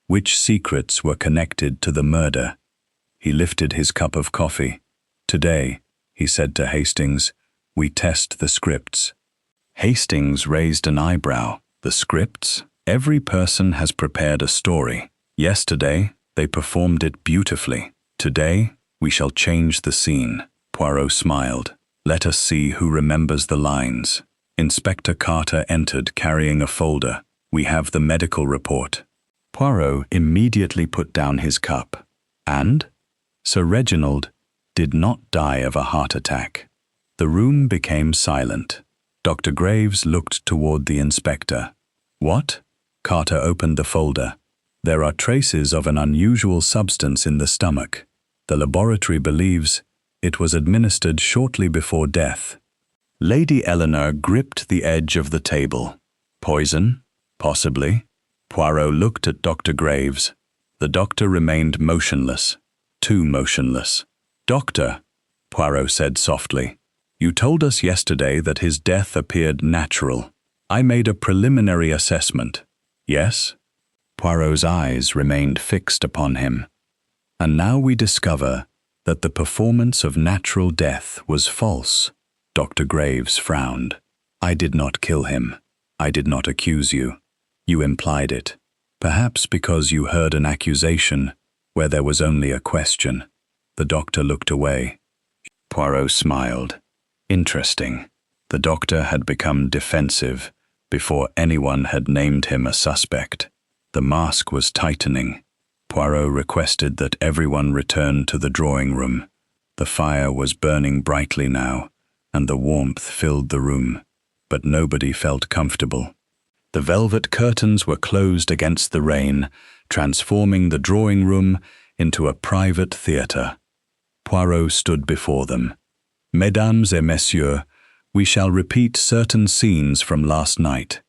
Which secrets were connected to the murder? He lifted his cup of coffee. Today, he said to Hastings, we test the scripts. Hastings raised an eyebrow. The scripts? Every person has prepared a story. Yesterday, they performed it beautifully. Today, we shall change the scene. Poirot smiled. Let us see who remembers the lines. Inspector Carter entered carrying a folder. We have the medical report. Poirot immediately put down his cup. And Sir Reginald did not die of a heart attack. The room became silent. Dr. Graves looked toward the inspector. What? Carter opened the folder. There are traces of an unusual substance in the stomach. The laboratory believes it was administered shortly before death. Lady Eleanor gripped the edge of the table. Poison? Possibly. Poirot looked at Dr. Graves. The doctor remained motionless. Too motionless. Doctor, Poirot said softly, you told us yesterday that his death appeared natural. I made a preliminary assessment. Yes? Poirot's eyes remained fixed upon him. And now we discover that the performance of natural death was false. Dr. Graves frowned. I did not kill him. I did not accuse you. You implied it. Perhaps because you heard an accusation where there was only a question. The doctor looked away. Poirot smiled. Interesting. The doctor had become defensive before anyone had named him a suspect. The mask was tightening. Poirot requested that everyone return to the drawing room. The fire was burning brightly now, and the warmth filled the room, but nobody felt comfortable. The velvet curtains were closed against the rain, transforming the drawing room into a private theatre. Poirot stood before them. Mesdames et messieurs, we shall repeat certain scenes from last night.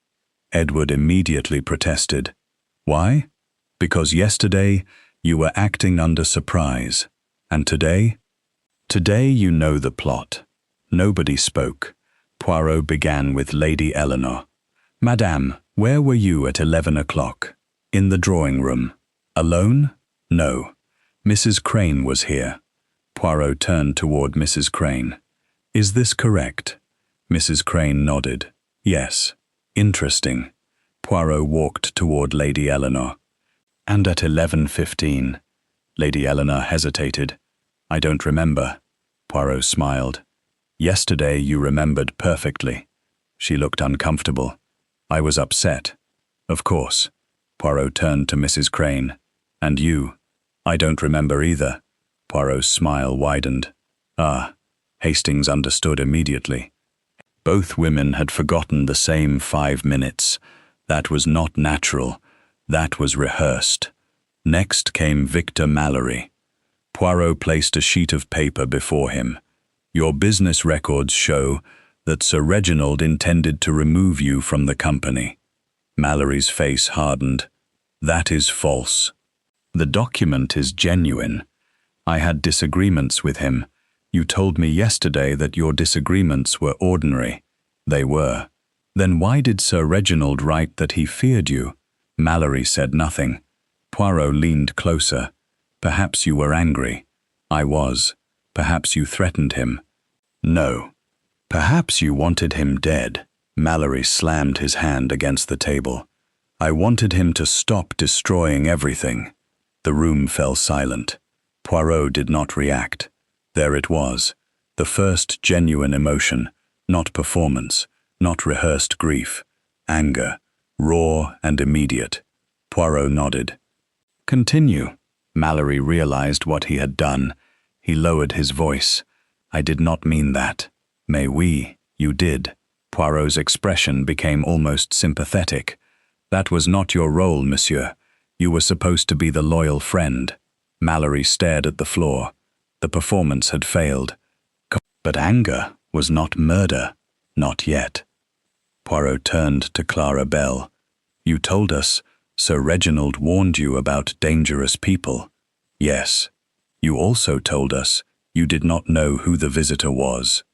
Edward immediately protested. Why? Because yesterday you were acting under surprise. And today? Today you know the plot. Nobody spoke. Poirot began with Lady Eleanor. Madame, where were you at 11 o'clock? In the drawing room. Alone? No. Mrs. Crane was here. Poirot turned toward Mrs. Crane. Is this correct? Mrs. Crane nodded. Yes. Interesting. Poirot walked toward Lady Eleanor. And at 11:15, Lady Eleanor hesitated. I don't remember. Poirot smiled. Yesterday you remembered perfectly. She looked uncomfortable. I was upset. Of course. Poirot turned to Mrs. Crane. And you? I don't remember either. Poirot's smile widened. Ah, Hastings understood immediately. Both women had forgotten the same 5 minutes. That was not natural. That was rehearsed. Next came Victor Mallory. Poirot placed a sheet of paper before him. Your business records show that Sir Reginald intended to remove you from the company. Mallory's face hardened. That is false. The document is genuine. I had disagreements with him. You told me yesterday that your disagreements were ordinary. They were. Then why did Sir Reginald write that he feared you? Mallory said nothing. Poirot leaned closer. Perhaps you were angry. I was. Perhaps you threatened him. No. Perhaps you wanted him dead. Mallory slammed his hand against the table. I wanted him to stop destroying everything. The room fell silent. Poirot did not react. There it was, the first genuine emotion, not performance, not rehearsed grief, anger, raw and immediate. Poirot nodded. Continue. Mallory realized what he had done. He lowered his voice. I did not mean that. Mais oui, you did. Poirot's expression became almost sympathetic. That was not your role, monsieur. You were supposed to be the loyal friend. Mallory stared at the floor. The performance had failed. But anger was not murder. Not yet. Poirot turned to Clara Bell. You told us Sir Reginald warned you about dangerous people. Yes. You also told us you did not know who the visitor was.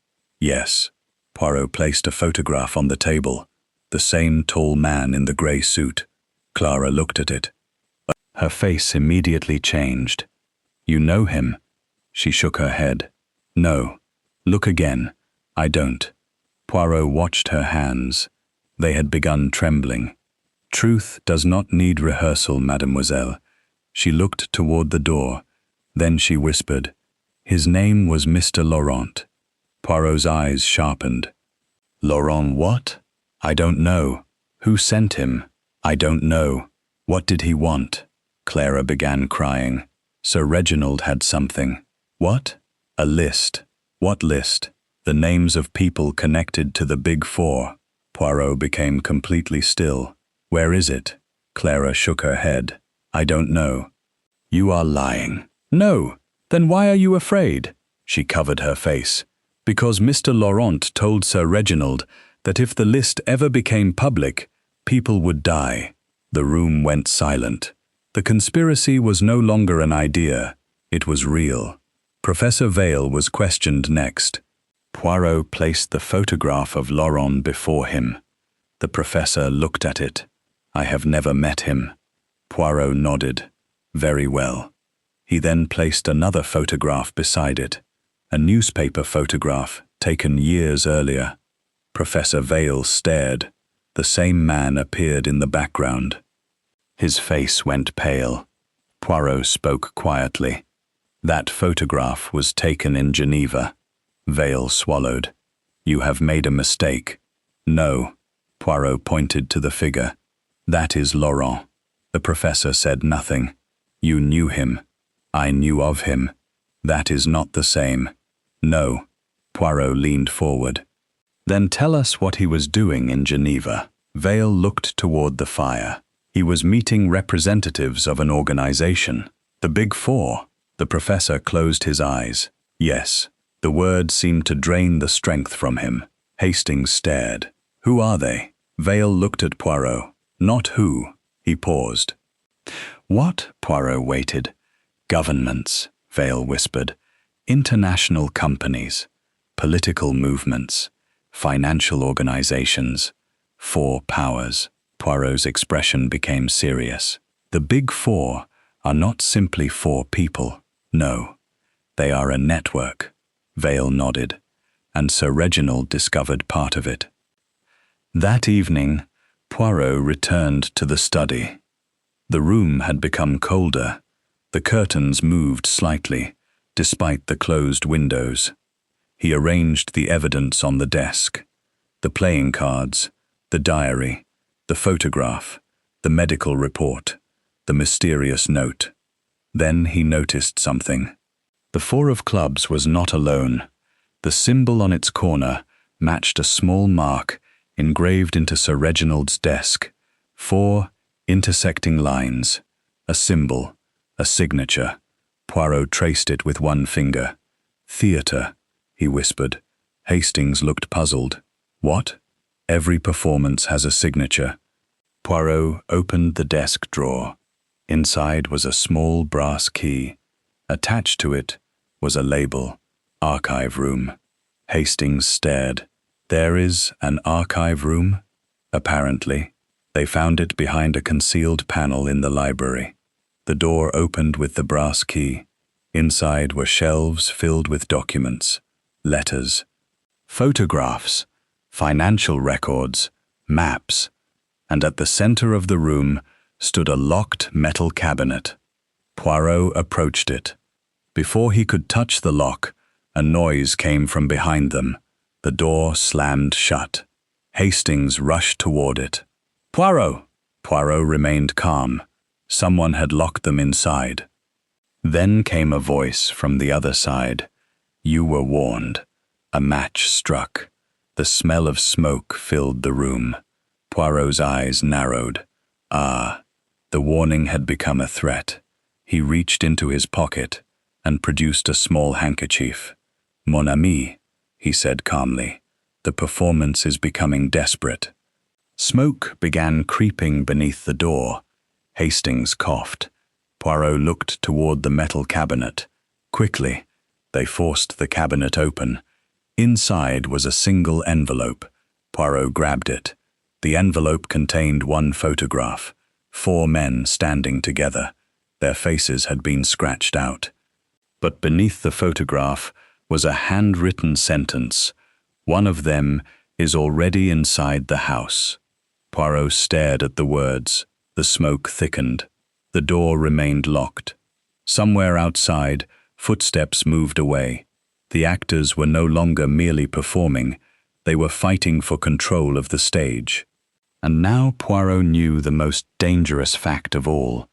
Yes. Poirot placed a photograph on the table. The same tall man in the grey suit. Clara looked at it. Her face immediately changed. You know him? She shook her head. No. Look again. I don't. Poirot watched her hands. They had begun trembling. Truth does not need rehearsal, mademoiselle. She looked toward the door. Then she whispered. His name was Mr. Laurent. Poirot's eyes sharpened. Laurent what? I don't know. Who sent him? I don't know. What did he want? Clara began crying. Sir Reginald had something. What? A list. What list? The names of people connected to the Big Four. Poirot became completely still. Where is it? Clara shook her head. I don't know. You are lying. No. Then why are you afraid? She covered her face. Because Mr. Laurent told Sir Reginald that if the list ever became public, people would die. The room went silent. The conspiracy was no longer an idea. It was real. Professor Vale was questioned next. Poirot placed the photograph of Laurent before him. The professor looked at it. I have never met him. Poirot nodded. Very well. He then placed another photograph beside it. A newspaper photograph taken years earlier. Professor Vale stared. The same man appeared in the background. His face went pale. Poirot spoke quietly. That photograph was taken in Geneva. Vale swallowed. You have made a mistake. No. Poirot pointed to the figure. That is Laurent. The professor said nothing. You knew him. I knew of him. That is not the same. No. Poirot leaned forward. Then tell us what he was doing in Geneva. Vale looked toward the fire. He was meeting representatives of an organization. The Big Four. The professor closed his eyes. Yes. The word seemed to drain the strength from him. Hastings stared. Who are they? Vale looked at Poirot. Not who. He paused. What? Poirot waited. Governments, Vale whispered. International companies. Political movements. Financial organizations. 4 powers. Poirot's expression became serious. The Big Four are not simply 4 people. No. They are a network. Vale nodded, and Sir Reginald discovered part of it. That evening, Poirot returned to the study. The room had become colder. The curtains moved slightly, despite the closed windows. He arranged the evidence on the desk: the playing cards, the diary, the photograph, the medical report, the mysterious note. Then he noticed something. The 4 of clubs was not alone. The symbol on its corner matched a small mark engraved into Sir Reginald's desk. 4 intersecting lines. A symbol, a signature. Poirot traced it with one finger. "Theatre," he whispered. Hastings looked puzzled. "What?" "Every performance has a signature." Poirot opened the desk drawer. Inside was a small brass key. Attached to it was a label: Archive Room. Hastings stared. There is an archive room? Apparently. They found it behind a concealed panel in the library. The door opened with the brass key. Inside were shelves filled with documents, letters, photographs, financial records, maps, and at the center of the room stood a locked metal cabinet. Poirot approached it. Before he could touch the lock, a noise came from behind them. The door slammed shut. Hastings rushed toward it. "Poirot!" Poirot remained calm. Someone had locked them inside. Then came a voice from the other side. "You were warned." A match struck. The smell of smoke filled the room. Poirot's eyes narrowed. The warning had become a threat. He reached into his pocket and produced a small handkerchief. "Mon ami," he said calmly, "the performance is becoming desperate." Smoke began creeping beneath the door. Hastings coughed. Poirot looked toward the metal cabinet. Quickly, they forced the cabinet open. Inside was a single envelope. Poirot grabbed it. The envelope contained one photograph: 4 men standing together. Their faces had been scratched out. But beneath the photograph was a handwritten sentence: "One of them is already inside the house." Poirot stared at the words. The smoke thickened. The door remained locked. Somewhere outside, footsteps moved away. The actors were no longer merely performing. They were fighting for control of the stage. And now Poirot knew the most dangerous fact of all.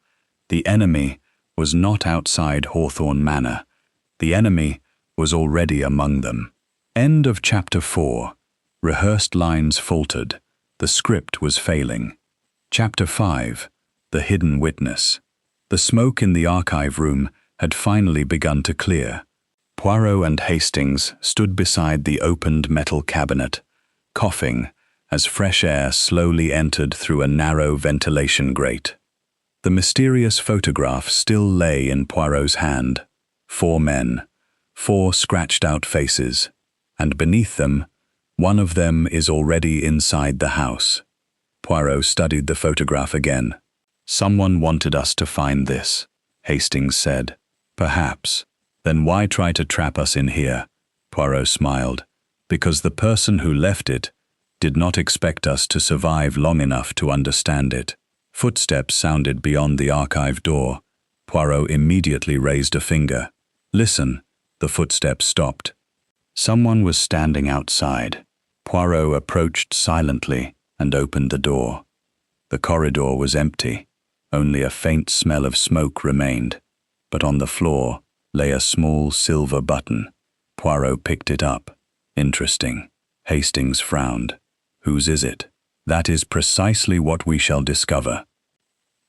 The enemy was not outside Hawthorne Manor. The enemy was already among them. End of chapter 4. Rehearsed lines faltered. The script was failing. Chapter 5. The Hidden Witness. The smoke in the archive room had finally begun to clear. Poirot and Hastings stood beside the opened metal cabinet, coughing as fresh air slowly entered through a narrow ventilation grate. The mysterious photograph still lay in Poirot's hand. 4 men, 4 scratched-out faces, and beneath them, one of them is already inside the house. Poirot studied the photograph again. "Someone wanted us to find this," Hastings said. "Perhaps. Then why try to trap us in here?" Poirot smiled. "Because the person who left it did not expect us to survive long enough to understand it." Footsteps sounded beyond the archive door. Poirot immediately raised a finger. "Listen." The footsteps stopped. Someone was standing outside. Poirot approached silently and opened the door. The corridor was empty. Only a faint smell of smoke remained. But on the floor lay a small silver button. Poirot picked it up. "Interesting." Hastings frowned. "Whose is it?" "That is precisely what we shall discover."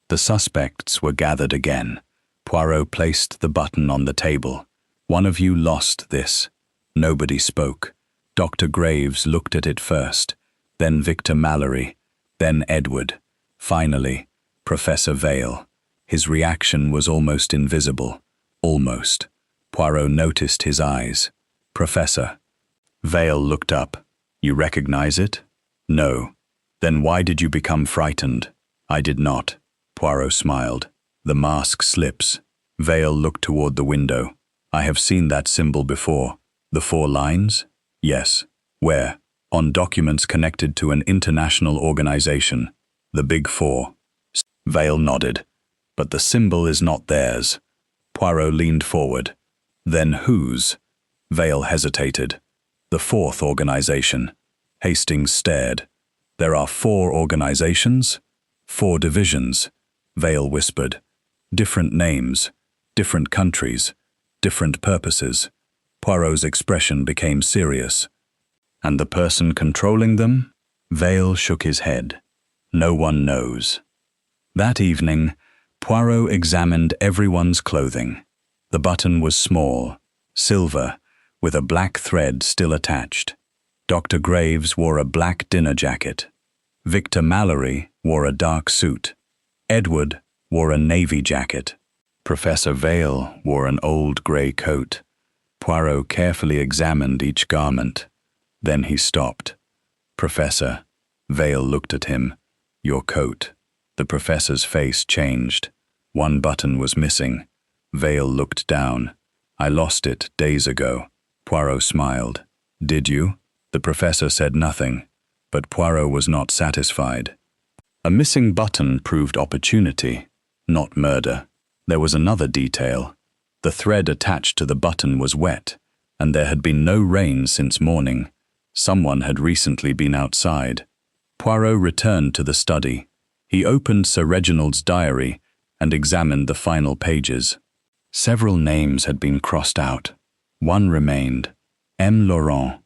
The suspects were gathered again. Poirot placed the button on the table. "One of you lost this." Nobody spoke. Dr. Graves looked at it first, then Victor Mallory, then Edward. Finally, Professor Vale. His reaction was almost invisible. Almost. Poirot noticed his eyes. "Professor." Vale looked up. "You recognize it?" "No." "Then why did you become frightened?" "I did not." Poirot smiled. "The mask slips." Vale looked toward the window. I have seen that symbol before. The 4 lines? Yes. Where? On documents connected to an international organization. The Big Four. Vale nodded. But the symbol is not theirs. Poirot leaned forward. Then whose? Vale hesitated. The 4th organization. Hastings stared. There are 4 organizations? 4 divisions. Vale whispered. Different names, different countries, different purposes. Poirot's expression became serious. And the person controlling them? Vale shook his head. No one knows. That evening, Poirot examined everyone's clothing. The button was small, silver, with a black thread still attached. Dr. Graves wore a black dinner jacket. Victor Mallory wore a dark suit. Edward wore a navy jacket. Professor Vale wore an old grey coat. Poirot carefully examined each garment. Then he stopped. Professor. Vale looked at him. Your coat. The professor's face changed. One button was missing. Vale looked down. I lost it days ago. Poirot smiled. Did you? The professor said nothing, but Poirot was not satisfied. A missing button proved opportunity, not murder. There was another detail. The thread attached to the button was wet, and there had been no rain since morning. Someone had recently been outside. Poirot returned to the study. He opened Sir Reginald's diary and examined the final pages. Several names had been crossed out. One remained, M. Laurent.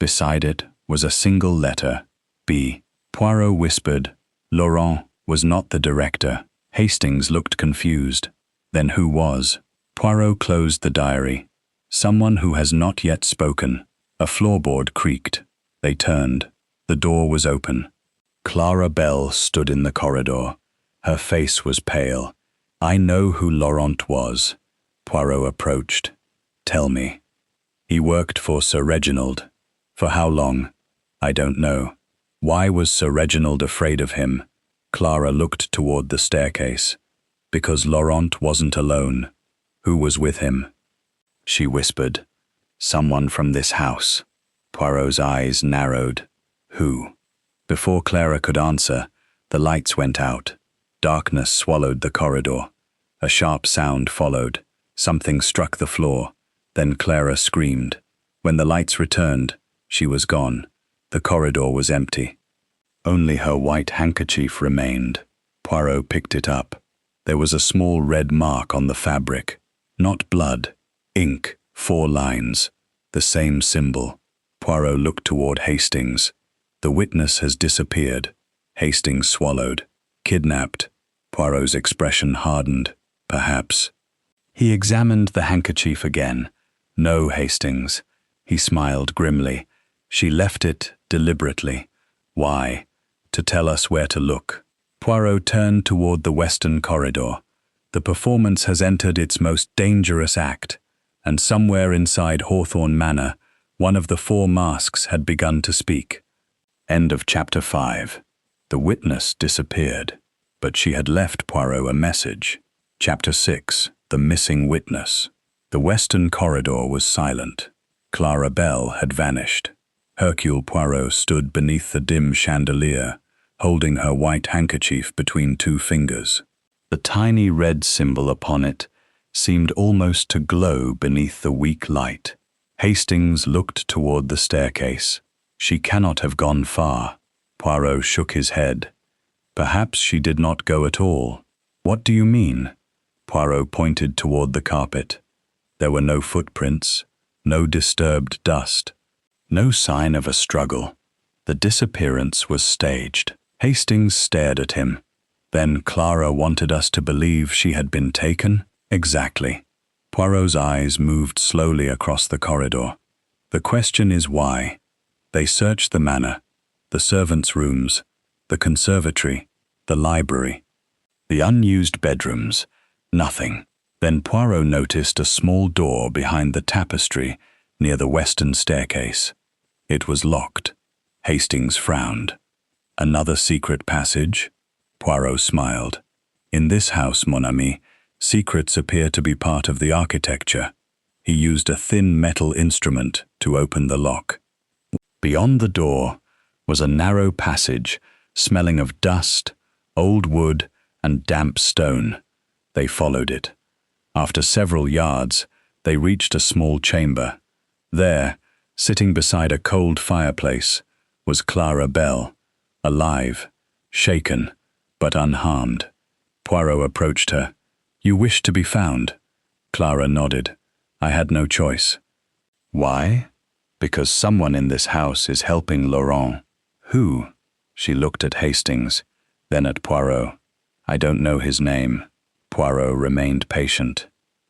Beside it was a single letter, B. Poirot whispered. Laurent was not the director. Hastings looked confused. Then who was? Poirot closed the diary. Someone who has not yet spoken. A floorboard creaked. They turned. The door was open. Clara Bell stood in the corridor. Her face was pale. I know who Laurent was. Poirot approached. Tell me. He worked for Sir Reginald. For how long? I don't know. Why was Sir Reginald afraid of him? Clara looked toward the staircase. Because Laurent wasn't alone. Who was with him? She whispered. Someone from this house. Poirot's eyes narrowed. Who? Before Clara could answer, the lights went out. Darkness swallowed the corridor. A sharp sound followed. Something struck the floor. Then Clara screamed. When the lights returned, she was gone. The corridor was empty. Only her white handkerchief remained. Poirot picked it up. There was a small red mark on the fabric. Not blood. Ink. 4 lines. The same symbol. Poirot looked toward Hastings. The witness has disappeared. Hastings swallowed. Kidnapped. Poirot's expression hardened. Perhaps. He examined the handkerchief again. No, Hastings. He smiled grimly. She left it deliberately. Why? To tell us where to look. Poirot turned toward the western corridor. The performance has entered its most dangerous act, and somewhere inside Hawthorne Manor, one of the 4 masks had begun to speak. End of chapter 5. The witness disappeared, but she had left Poirot a message. Chapter 6. The missing witness. The western corridor was silent. Clara Bell had vanished. Hercule Poirot stood beneath the dim chandelier, holding her white handkerchief between 2 fingers. The tiny red symbol upon it seemed almost to glow beneath the weak light. Hastings looked toward the staircase. She cannot have gone far. Poirot shook his head. Perhaps she did not go at all. What do you mean? Poirot pointed toward the carpet. There were no footprints, no disturbed dust, no sign of a struggle. The disappearance was staged. Hastings stared at him. Then Clara wanted us to believe she had been taken? Exactly. Poirot's eyes moved slowly across the corridor. The question is why? They searched the manor, the servants' rooms, the conservatory, the library, the unused bedrooms. Nothing. Then Poirot noticed a small door behind the tapestry near the western staircase. It was locked. Hastings frowned. Another secret passage? Poirot smiled. In this house, mon ami, secrets appear to be part of the architecture. He used a thin metal instrument to open the lock. Beyond the door was a narrow passage smelling of dust, old wood, and damp stone. They followed it. After several yards, they reached a small chamber. There, sitting beside a cold fireplace, was Clara Bell, alive, shaken, but unharmed. Poirot approached her. "You wish to be found?" Clara nodded. "I had no choice." "Why?" "Because someone in this house is helping Laurent." "Who?" She looked at Hastings, then at Poirot. "I don't know his name." Poirot remained patient.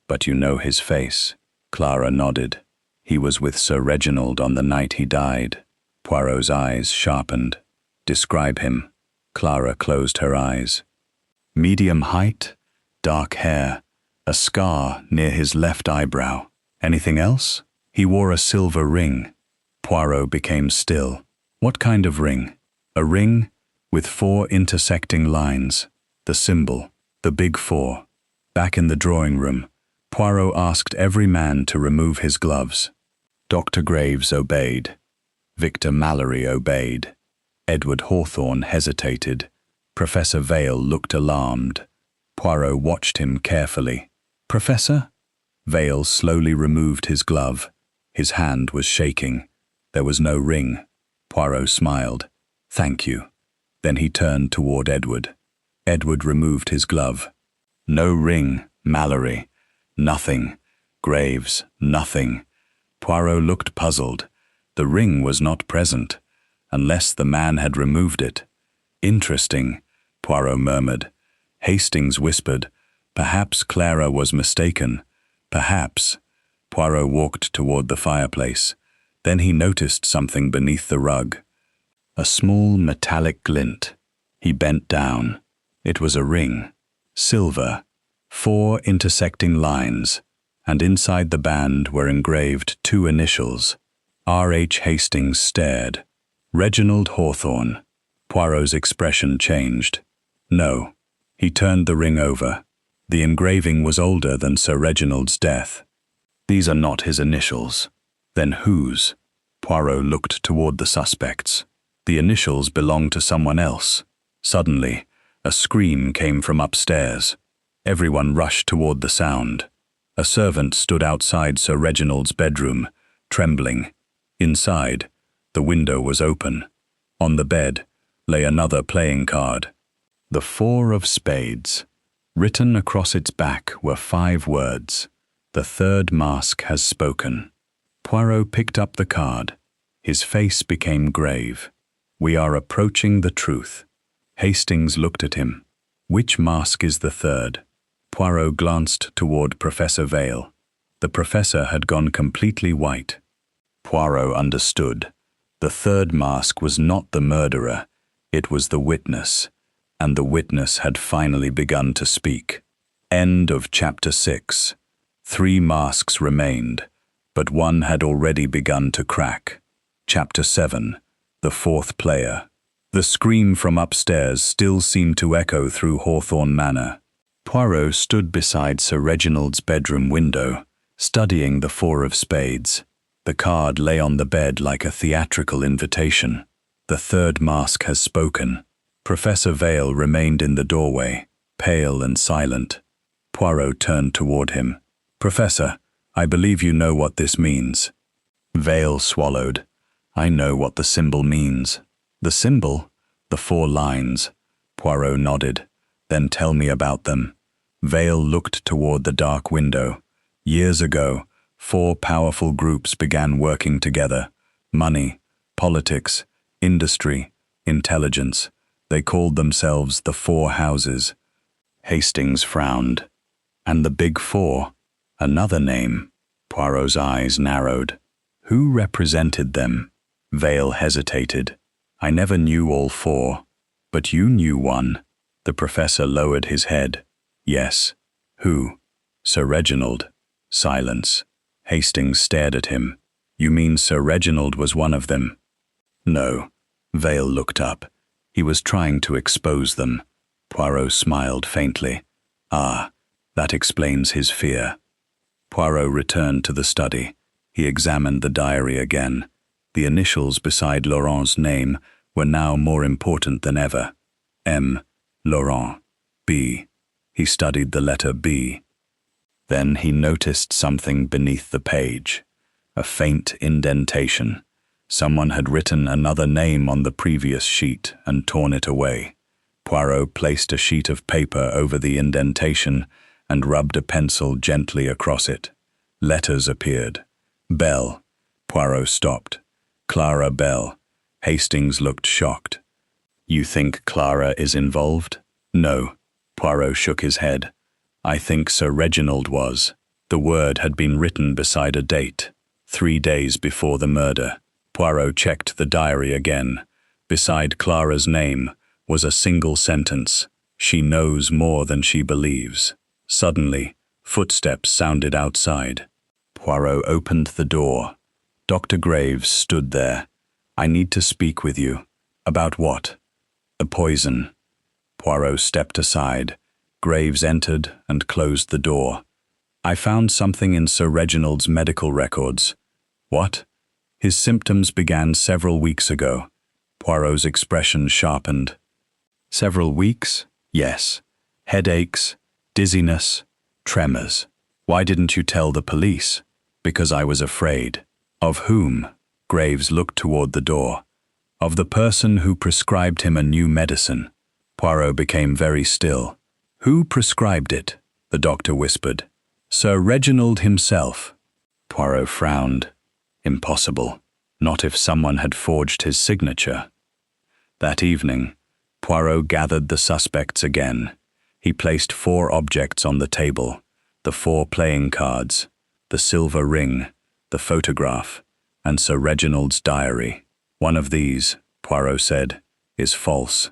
"But you know his face." Clara nodded. "He was with Sir Reginald on the night he died." Poirot's eyes sharpened. "Describe him." Clara closed her eyes. "Medium height, dark hair, a scar near his left eyebrow. Anything else?" "He wore a silver ring." Poirot became still. "What kind of ring?" "A ring with 4 intersecting lines. The symbol, the big 4. Back in the drawing room, Poirot asked every man to remove his gloves. Dr. Graves obeyed. Victor Mallory obeyed. Edward Hawthorne hesitated. Professor Vale looked alarmed. Poirot watched him carefully. "Professor?" Vale slowly removed his glove. His hand was shaking. There was no ring. Poirot smiled. "Thank you." Then he turned toward Edward. Edward removed his glove. "No ring, Mallory. Nothing. Graves, nothing." Poirot looked puzzled. The ring was not present, unless the man had removed it. "Interesting," Poirot murmured. Hastings whispered, "Perhaps Clara was mistaken. Perhaps." Poirot walked toward the fireplace. Then he noticed something beneath the rug. A small metallic glint. He bent down. It was a ring. Silver. 4 intersecting lines. And inside the band were engraved 2 initials. R.H. Hastings stared. "Reginald Hawthorne." Poirot's expression changed. "No." He turned the ring over. The engraving was older than Sir Reginald's death. "These are not his initials." "Then whose?" Poirot looked toward the suspects. The initials belonged to someone else. Suddenly, a scream came from upstairs. Everyone rushed toward the sound. A servant stood outside Sir Reginald's bedroom, trembling. Inside, the window was open. On the bed lay another playing card. The 4 of spades. Written across its back were 5 words. "The third mask has spoken." Poirot picked up the card. His face became grave. "We are approaching the truth." Hastings looked at him. "Which mask is the third?" Poirot glanced toward Professor Vale. The professor had gone completely white. Poirot understood. The third mask was not the murderer, it was the witness, and the witness had finally begun to speak. End of chapter 6. 3 masks remained, but one had already begun to crack. Chapter 7. The 4th player. The scream from upstairs still seemed to echo through Hawthorne Manor. Poirot stood beside Sir Reginald's bedroom window, studying the 4 of spades. The card lay on the bed like a theatrical invitation. The third mask has spoken. Professor Vale remained in the doorway, pale and silent. Poirot turned toward him. "Professor, I believe you know what this means." Vale swallowed. "I know what the symbol means." "The symbol?" "The 4 lines." Poirot nodded. "Then tell me about them." Vale looked toward the dark window. Years ago, 4 powerful groups began working together. Money, politics, industry, intelligence. They called themselves the 4 Houses. Hastings frowned. "And the Big 4? Another name." Poirot's eyes narrowed. "Who represented them?" Vale hesitated. "I never knew all 4. But you knew one." The professor lowered his head. "Yes." "Who?" "Sir Reginald." Silence. Hastings stared at him. "You mean Sir Reginald was one of them?" "No." Vale looked up. He was trying to expose them. Poirot smiled faintly. "Ah, that explains his fear." Poirot returned to the study. He examined the diary again. The initials beside Laurent's name were now more important than ever. M. Laurent. B. He studied the letter B. Then he noticed something beneath the page. A faint indentation. Someone had written another name on the previous sheet and torn it away. Poirot placed a sheet of paper over the indentation and rubbed a pencil gently across it. Letters appeared. Bell. Poirot stopped. Clara Bell. Hastings looked shocked. You think Clara is involved? No. Poirot shook his head. I think Sir Reginald was. The word had been written beside a date, 3 days before the murder. Poirot checked the diary again. Beside Clara's name was a single sentence. She knows more than she believes. Suddenly, footsteps sounded outside. Poirot opened the door. Dr. Graves stood there. I need to speak with you. About what? The poison. Poirot stepped aside. Graves entered and closed the door. I found something in Sir Reginald's medical records. What? His symptoms began several weeks ago. Poirot's expression sharpened. Several weeks? Yes. Headaches, dizziness, tremors. Why didn't you tell the police? Because I was afraid. Of whom? Graves looked toward the door. Of the person who prescribed him a new medicine. Poirot became very still. Who prescribed it? The doctor whispered. Sir Reginald himself. Poirot frowned. Impossible. Not if someone had forged his signature. That evening, Poirot gathered the suspects again. He placed 4 objects on the table, the 4 playing cards, the silver ring, the photograph, and Sir Reginald's diary. One of these, Poirot said, is false.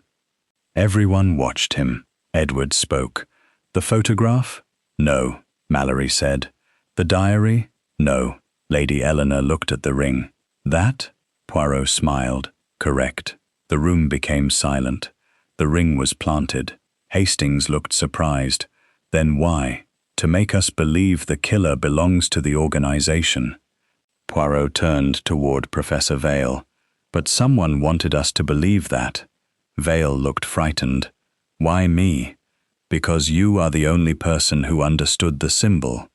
Everyone watched him. Edward spoke. The photograph? No, Mallory said. The diary? No. Lady Eleanor looked at the ring. That? Poirot smiled. Correct. The room became silent. The ring was planted. Hastings looked surprised. Then why? To make us believe the killer belongs to the organization. Poirot turned toward Professor Vale. But someone wanted us to believe that. Vale looked frightened. Why me? Because you are the only person who understood the symbol.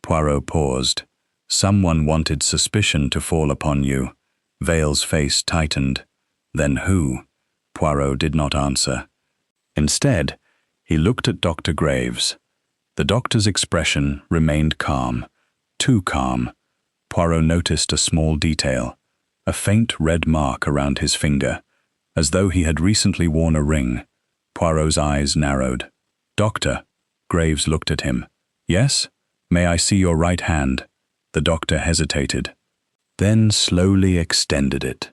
Poirot paused. Someone wanted suspicion to fall upon you. Vale's face tightened. Then who? Poirot did not answer. Instead, he looked at Dr. Graves. The doctor's expression remained calm. Too calm. Poirot noticed a small detail. A faint red mark around his finger, as though he had recently worn a ring. Poirot's eyes narrowed. Doctor. Graves looked at him. Yes? May I see your right hand? The doctor hesitated. Then slowly extended it.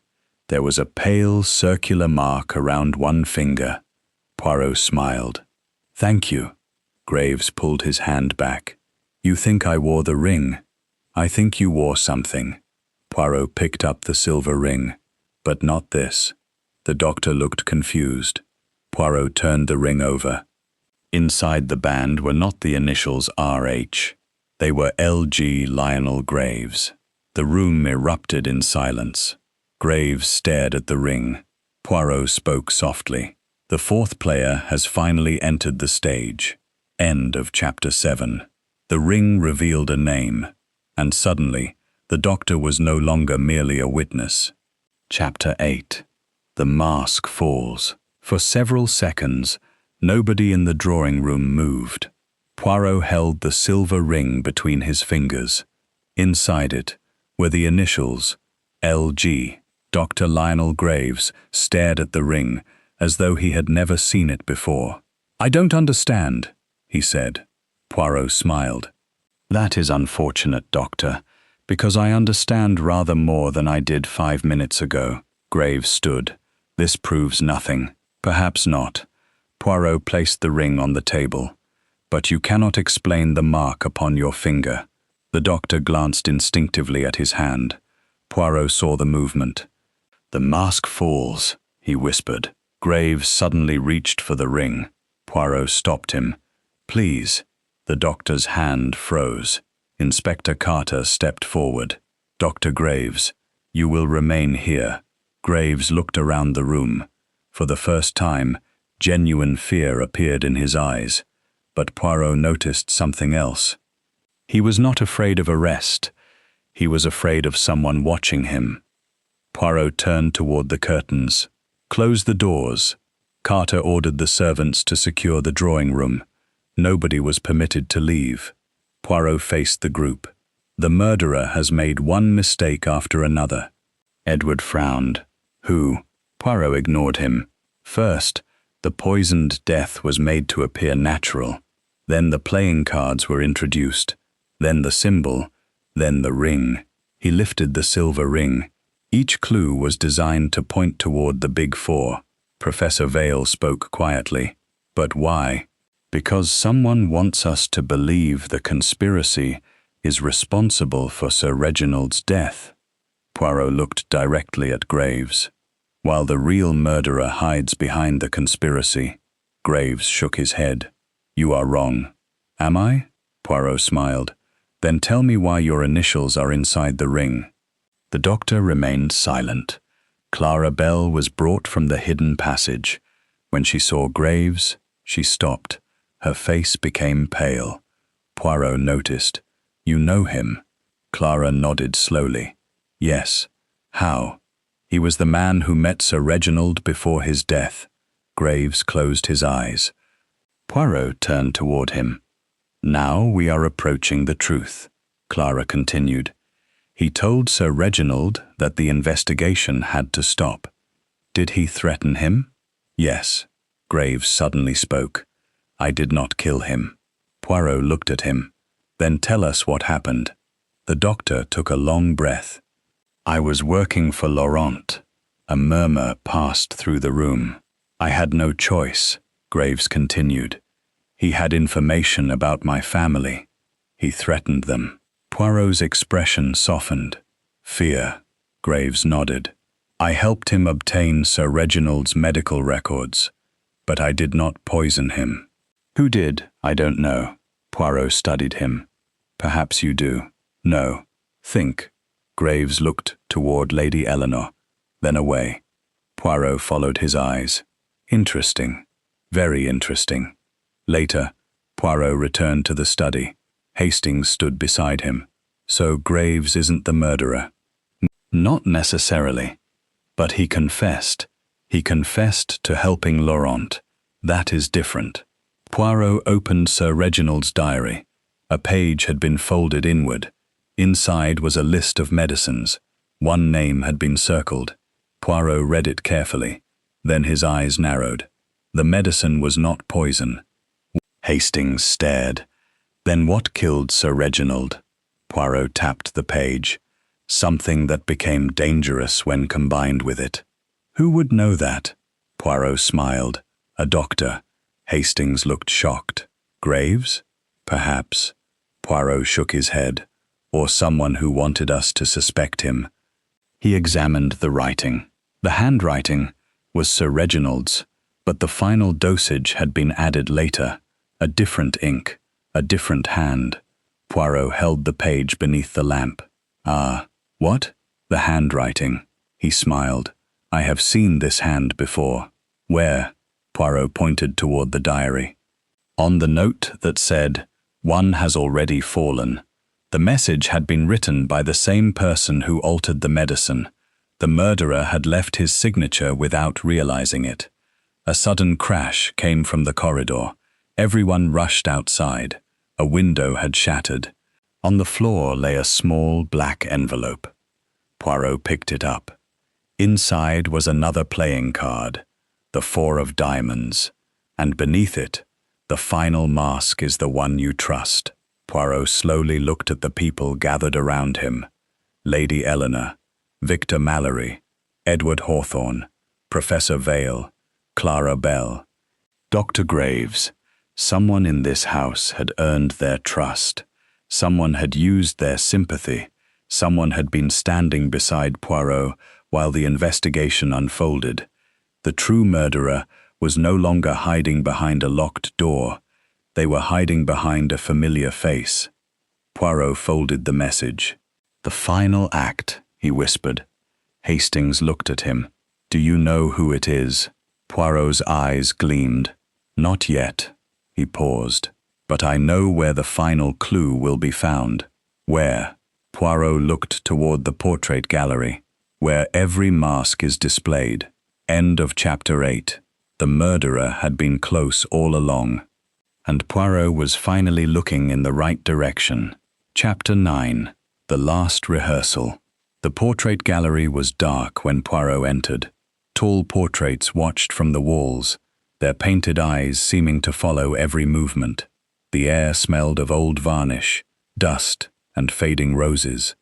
There was a pale, circular mark around one finger. Poirot smiled. Thank you. Graves pulled his hand back. You think I wore the ring? I think you wore something. Poirot picked up the silver ring. But not this. The doctor looked confused. Poirot turned the ring over. Inside the band were not the initials R.H. They were L.G. Lionel Graves. The room erupted in silence. Graves stared at the ring. Poirot spoke softly. The 4th player has finally entered the stage. End of chapter 7. The ring revealed a name, and suddenly, the doctor was no longer merely a witness. Chapter 8. The mask falls. For several seconds, nobody in the drawing room moved. Poirot held the silver ring between his fingers. Inside it were the initials, L.G. Dr. Lionel Graves stared at the ring as though he had never seen it before. I don't understand, he said. Poirot smiled. That is unfortunate, Doctor, because I understand rather more than I did 5 minutes ago. Graves stood. This proves nothing. Perhaps not. Poirot placed the ring on the table. But you cannot explain the mark upon your finger. The doctor glanced instinctively at his hand. Poirot saw the movement. The mask falls, he whispered. Graves suddenly reached for the ring. Poirot stopped him. Please. The doctor's hand froze. Inspector Carter stepped forward. "Dr. Graves, you will remain here." Graves looked around the room. For the first time, genuine fear appeared in his eyes, but Poirot noticed something else. He was not afraid of arrest. He was afraid of someone watching him. Poirot turned toward the curtains. "Close the doors." Carter ordered the servants to secure the drawing room. Nobody was permitted to leave. Poirot faced the group. "The murderer has made one mistake after another." Edward frowned. "Who?" Poirot ignored him. "First, the poisoned death was made to appear natural. Then the playing cards were introduced. Then the symbol. Then the ring." He lifted the silver ring. Each clue was designed to point toward the Big Four. Professor Vale spoke quietly. "But why?" "Because someone wants us to believe the conspiracy is responsible for Sir Reginald's death." Poirot looked directly at Graves. "While the real murderer hides behind the conspiracy." Graves shook his head. "You are wrong." "Am I?" Poirot smiled. "Then tell me why your initials are inside the ring." The doctor remained silent. Clara Bell was brought from the hidden passage. When she saw Graves, she stopped. Her face became pale. Poirot noticed. "You know him?" Clara nodded slowly. "Yes." "How?" "He was the man who met Sir Reginald before his death." Graves closed his eyes. Poirot turned toward him. "Now we are approaching the truth," Clara continued. "He told Sir Reginald that the investigation had to stop. Did he threaten him?" "Yes." Graves suddenly spoke. "I did not kill him." Poirot looked at him. "Then tell us what happened." The doctor took a long breath. "I was working for Laurent." A murmur passed through the room. "I had no choice," Graves continued. "He had information about my family. He threatened them." Poirot's expression softened. "Fear." Graves nodded. "I helped him obtain Sir Reginald's medical records, but I did not poison him." "Who did?" "I don't know." Poirot studied him. "Perhaps you do." "No." "Think." Graves looked toward Lady Eleanor, then away. Poirot followed his eyes. "Interesting. Very interesting." Later, Poirot returned to the study. Hastings stood beside him. "So Graves isn't the murderer?" "Not necessarily. But he confessed. He confessed to helping Laurent. That is different." Poirot opened Sir Reginald's diary. A page had been folded inward. Inside was a list of medicines. One name had been circled. Poirot read it carefully. Then his eyes narrowed. The medicine was not poison. Hastings stared. "Then what killed Sir Reginald?" Poirot tapped the page. "Something that became dangerous when combined with it." "Who would know that?" Poirot smiled. "A doctor." Hastings looked shocked. "Graves?" "Perhaps." Poirot shook his head. "Or someone who wanted us to suspect him." He examined the writing. The handwriting was Sir Reginald's, but the final dosage had been added later. A different ink, a different hand. Poirot held the page beneath the lamp. "Ah, what?" "The handwriting." He smiled. "I have seen this hand before." "Where?" Poirot pointed toward the diary. "On the note that said, 'One has already fallen.' The message had been written by the same person who altered the medicine. The murderer had left his signature without realizing it. A sudden crash came from the corridor. Everyone rushed outside. A window had shattered. On the floor lay a small black envelope. Poirot picked it up. Inside was another playing card, the 4 of diamonds, and beneath it, "The final mask is the one you trust." Poirot slowly looked at the people gathered around him. Lady Eleanor, Victor Mallory, Edward Hawthorne, Professor Vale, Clara Bell. Dr. Graves. Someone in this house had earned their trust. Someone had used their sympathy. Someone had been standing beside Poirot while the investigation unfolded. The true murderer was no longer hiding behind a locked door. They were hiding behind a familiar face. Poirot folded the message. "The final act," he whispered. Hastings looked at him. "Do you know who it is?" Poirot's eyes gleamed. "Not yet." He paused. "But I know where the final clue will be found." "Where?" Poirot looked toward the portrait gallery. "Where every mask is displayed." End of chapter 8. The murderer had been close all along, and Poirot was finally looking in the right direction. Chapter 9. The Last Rehearsal. The portrait gallery was dark when Poirot entered. Tall portraits watched from the walls, their painted eyes seeming to follow every movement. The air smelled of old varnish, dust, and fading roses.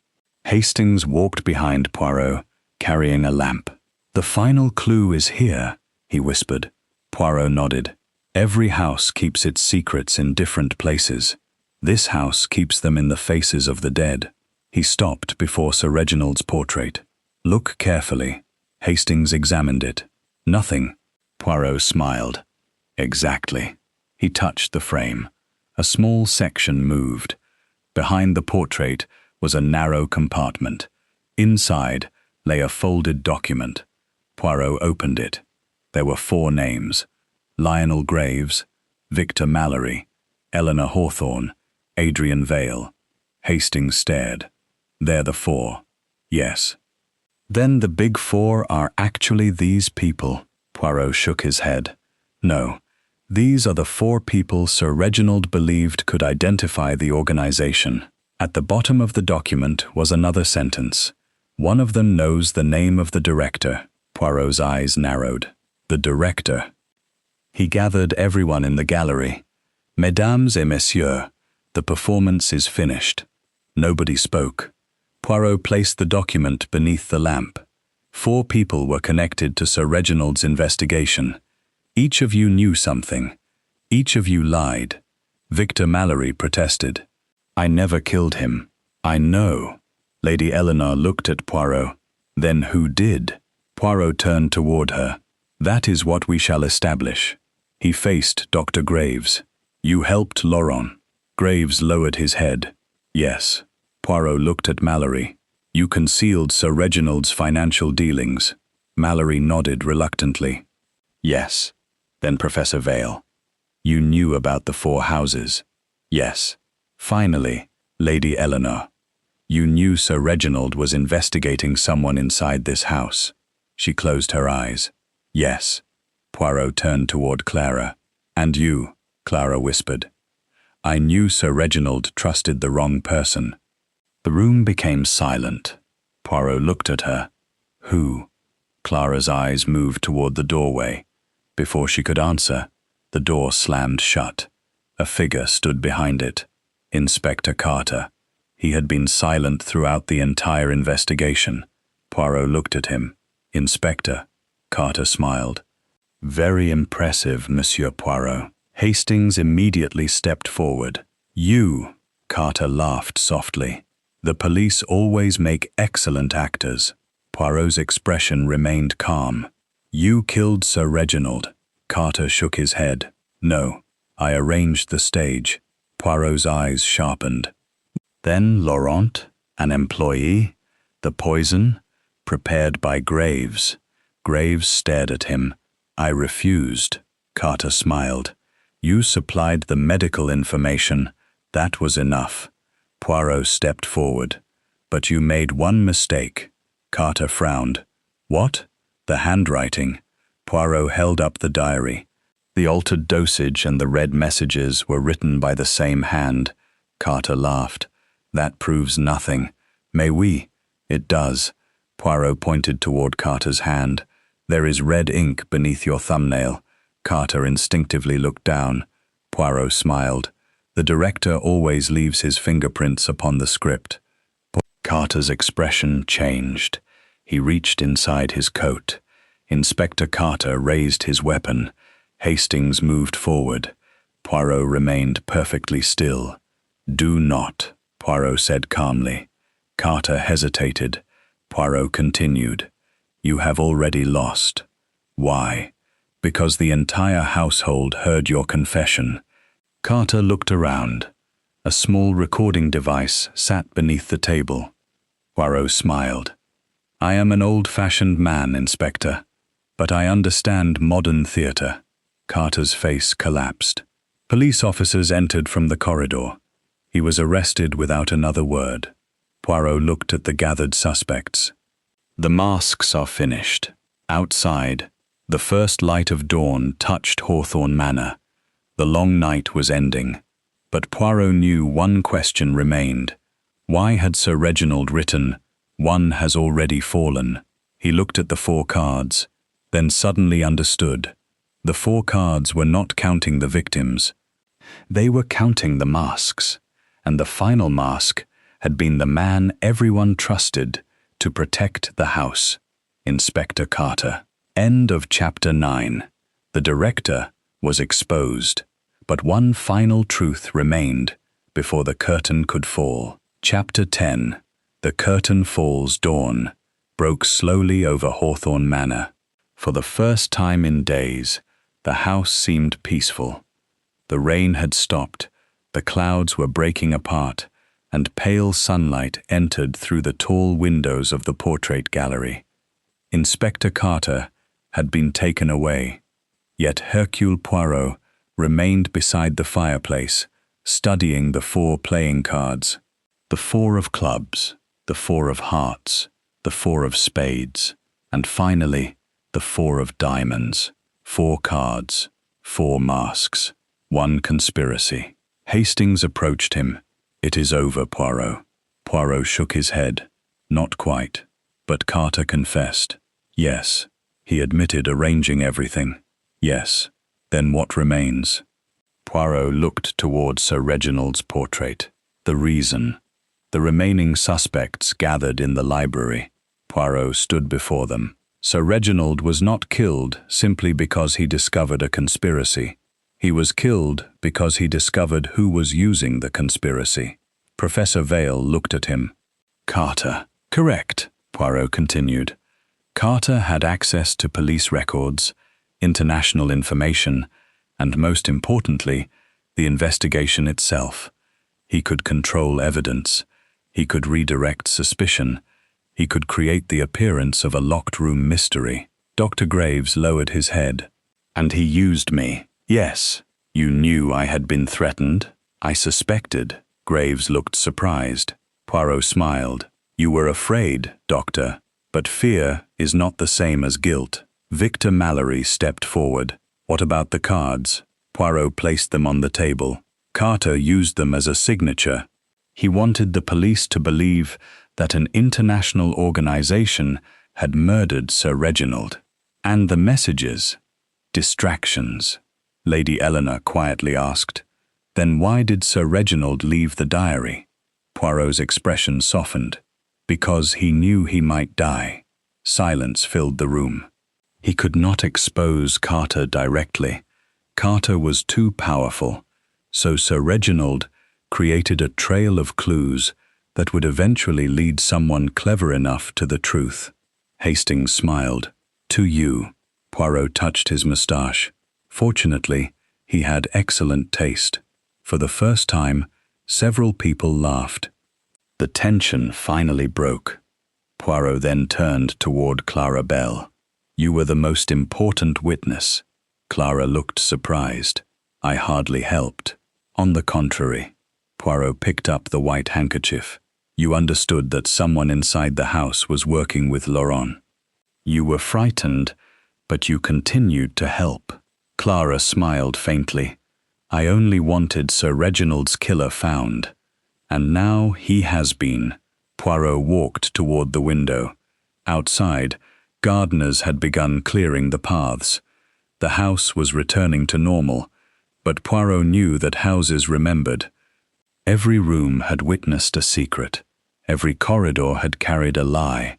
Hastings walked behind Poirot, carrying a lamp. "The final clue is here," he whispered. Poirot nodded. "Every house keeps its secrets in different places. This house keeps them in the faces of the dead." He stopped before Sir Reginald's portrait. "Look carefully." Hastings examined it. "Nothing." Poirot smiled. "Exactly." He touched the frame. A small section moved. Behind the portrait was a narrow compartment. Inside lay a folded document. Poirot opened it. There were 4 names: Lionel Graves, Victor Mallory, Eleanor Hawthorne, Adrian Vale. Hastings stared. "They're the 4. Yes." "Then the big 4 are actually these people." Poirot shook his head. "No, these are the 4 people Sir Reginald believed could identify the organization." At the bottom of the document was another sentence. "One of them knows the name of the director." Poirot's eyes narrowed. The director. He gathered everyone in the gallery. "Mesdames et messieurs, the performance is finished." Nobody spoke. Poirot placed the document beneath the lamp. 4 people were connected to Sir Reginald's investigation. Each of you knew something. Each of you lied. Victor Mallory protested. "I never killed him." "I know." Lady Eleanor looked at Poirot. "Then who did?" Poirot turned toward her. "That is what we shall establish." He faced Dr. Graves. "You helped Laurent." Graves lowered his head. "Yes." Poirot looked at Mallory. "You concealed Sir Reginald's financial dealings." Mallory nodded reluctantly. "Yes." Then Professor Vale. "You knew about the 4 houses." "Yes." Finally, Lady Eleanor. "You knew Sir Reginald was investigating someone inside this house." She closed her eyes. "Yes." Poirot turned toward Clara. "And you," Clara whispered. "I knew Sir Reginald trusted the wrong person." The room became silent. Poirot looked at her. "Who?" Clara's eyes moved toward the doorway. Before she could answer, the door slammed shut. A figure stood behind it. Inspector Carter. He had been silent throughout the entire investigation. Poirot looked at him. "Inspector." Carter smiled. "Very impressive, Monsieur Poirot." Hastings immediately stepped forward. "You," Carter laughed softly. "The police always make excellent actors." Poirot's expression remained calm. "You killed Sir Reginald." Carter shook his head. "No, I arranged the stage." Poirot's eyes sharpened. "Then Laurent, an employee? The poison? Prepared by Graves." Graves stared at him. "I refused." Carter smiled. "You supplied the medical information. That was enough." Poirot stepped forward. "But you made one mistake." Carter frowned. "What?" "The handwriting." Poirot held up the diary. The altered dosage and the red messages were written by the same hand. Carter laughed. "That proves nothing." "Mais oui, it does." Poirot pointed toward Carter's hand. "There is red ink beneath your thumbnail." Carter instinctively looked down. Poirot smiled. "The director always leaves his fingerprints upon the script." Carter's expression changed. He reached inside his coat. Inspector Carter raised his weapon. Hastings moved forward. Poirot remained perfectly still. "Do not," Poirot said calmly. Carter hesitated. Poirot continued. "You have already lost." "Why?" "Because the entire household heard your confession." Carter looked around. A small recording device sat beneath the table. Poirot smiled. "I am an old-fashioned man, Inspector, but I understand modern theatre." Carter's face collapsed. Police officers entered from the corridor. He was arrested without another word. Poirot looked at the gathered suspects. "The masks are finished." Outside, the first light of dawn touched Hawthorne Manor. The long night was ending, but Poirot knew one question remained. Why had Sir Reginald written, "One has already fallen"? He looked at the 4 cards, then suddenly understood. The 4 cards were not counting the victims. They were counting the masks, and the final mask had been the man everyone trusted to protect the house, Inspector Carter. End of Chapter 9. The director was exposed, but one final truth remained before the curtain could fall. Chapter 10. The curtain falls. Dawn broke slowly over Hawthorne Manor. For the first time in days, the house seemed peaceful. The rain had stopped, the clouds were breaking apart, and pale sunlight entered through the tall windows of the portrait gallery. Inspector Carter had been taken away, yet Hercule Poirot remained beside the fireplace, studying the 4 playing cards. The 4 of clubs, the 4 of hearts, the 4 of spades, and finally, the 4 of diamonds. 4 cards, 4 masks, 1 conspiracy. Hastings approached him. "It is over, Poirot." Poirot shook his head. "Not quite." But Carter confessed. "Yes." He admitted arranging everything. "Yes. Then what remains?" Poirot looked toward Sir Reginald's portrait. "The reason." The remaining suspects gathered in the library. Poirot stood before them. Sir Reginald was not killed simply because he discovered a conspiracy. He was killed because he discovered who was using the conspiracy. Professor Vale looked at him. "Carter." "Correct," Poirot continued. "Carter had access to police records, international information, and most importantly, the investigation itself. He could control evidence. He could redirect suspicion. He could create the appearance of a locked-room mystery." Dr. Graves lowered his head. "And he used me." "Yes. You knew I had been threatened?" "I suspected." Graves looked surprised. Poirot smiled. "You were afraid, Doctor. But fear is not the same as guilt." Victor Mallory stepped forward. "What about the cards?" Poirot placed them on the table. "Carter used them as a signature. He wanted the police to believe that an international organization had murdered Sir Reginald. And the messages? Distractions." Lady Eleanor quietly asked. "Then why did Sir Reginald leave the diary?" Poirot's expression softened. "Because he knew he might die." Silence filled the room. He could not expose Carter directly. Carter was too powerful, so Sir Reginald created a trail of clues that would eventually lead someone clever enough to the truth. Hastings smiled. "To you." Poirot touched his moustache. Fortunately, he had excellent taste. For the first time, several people laughed. The tension finally broke. Poirot then turned toward Clara Bell. "You were the most important witness." Clara looked surprised. "I hardly helped." "On the contrary." Poirot picked up the white handkerchief. "You understood that someone inside the house was working with Laurent. You were frightened, but you continued to help." Clara smiled faintly. "I only wanted Sir Reginald's killer found. And now he has been." Poirot walked toward the window. Outside, gardeners had begun clearing the paths. The house was returning to normal, but Poirot knew that houses remembered. Every room had witnessed a secret. Every corridor had carried a lie.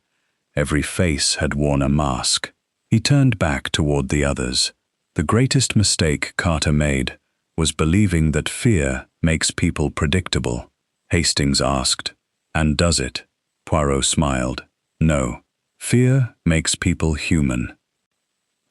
Every face had worn a mask. He turned back toward the others. The greatest mistake Carter made was believing that fear makes people predictable. Hastings asked, "And does it?" Poirot smiled. "No. Fear makes people human."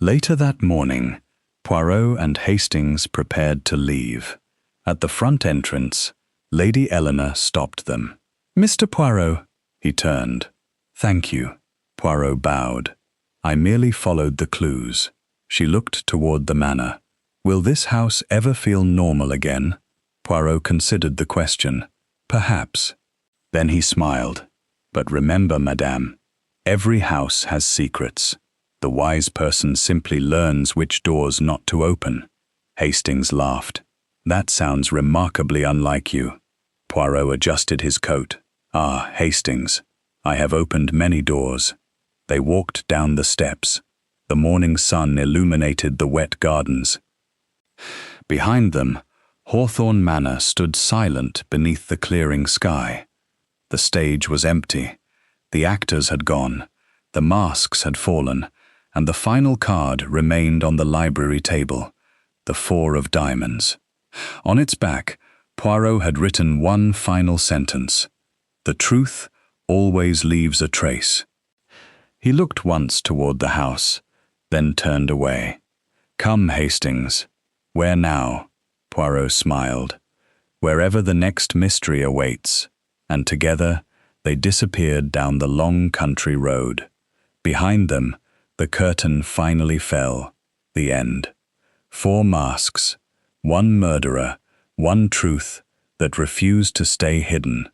Later that morning, Poirot and Hastings prepared to leave. At the front entrance, Lady Eleanor stopped them. "Mr. Poirot," he turned. "Thank you." Poirot bowed. "I merely followed the clues." She looked toward the manor. "Will this house ever feel normal again?" Poirot considered the question. "Perhaps." Then he smiled. "But remember, madame, every house has secrets. The wise person simply learns which doors not to open." Hastings laughed. "That sounds remarkably unlike you." Poirot adjusted his coat. "Ah, Hastings, I have opened many doors." They walked down the steps. The morning sun illuminated the wet gardens. Behind them, Hawthorne Manor stood silent beneath the clearing sky. The stage was empty. The actors had gone. The masks had fallen, and the final card remained on the library table, the 4 of diamonds. On its back, Poirot had written one final sentence: "The truth always leaves a trace." He looked once toward the house, then turned away. "Come, Hastings." "Where now?" Poirot smiled. "Wherever the next mystery awaits." And together they disappeared down the long country road. Behind them, the curtain finally fell. The end. 4 masks, 1 murderer, 1 truth that refused to stay hidden.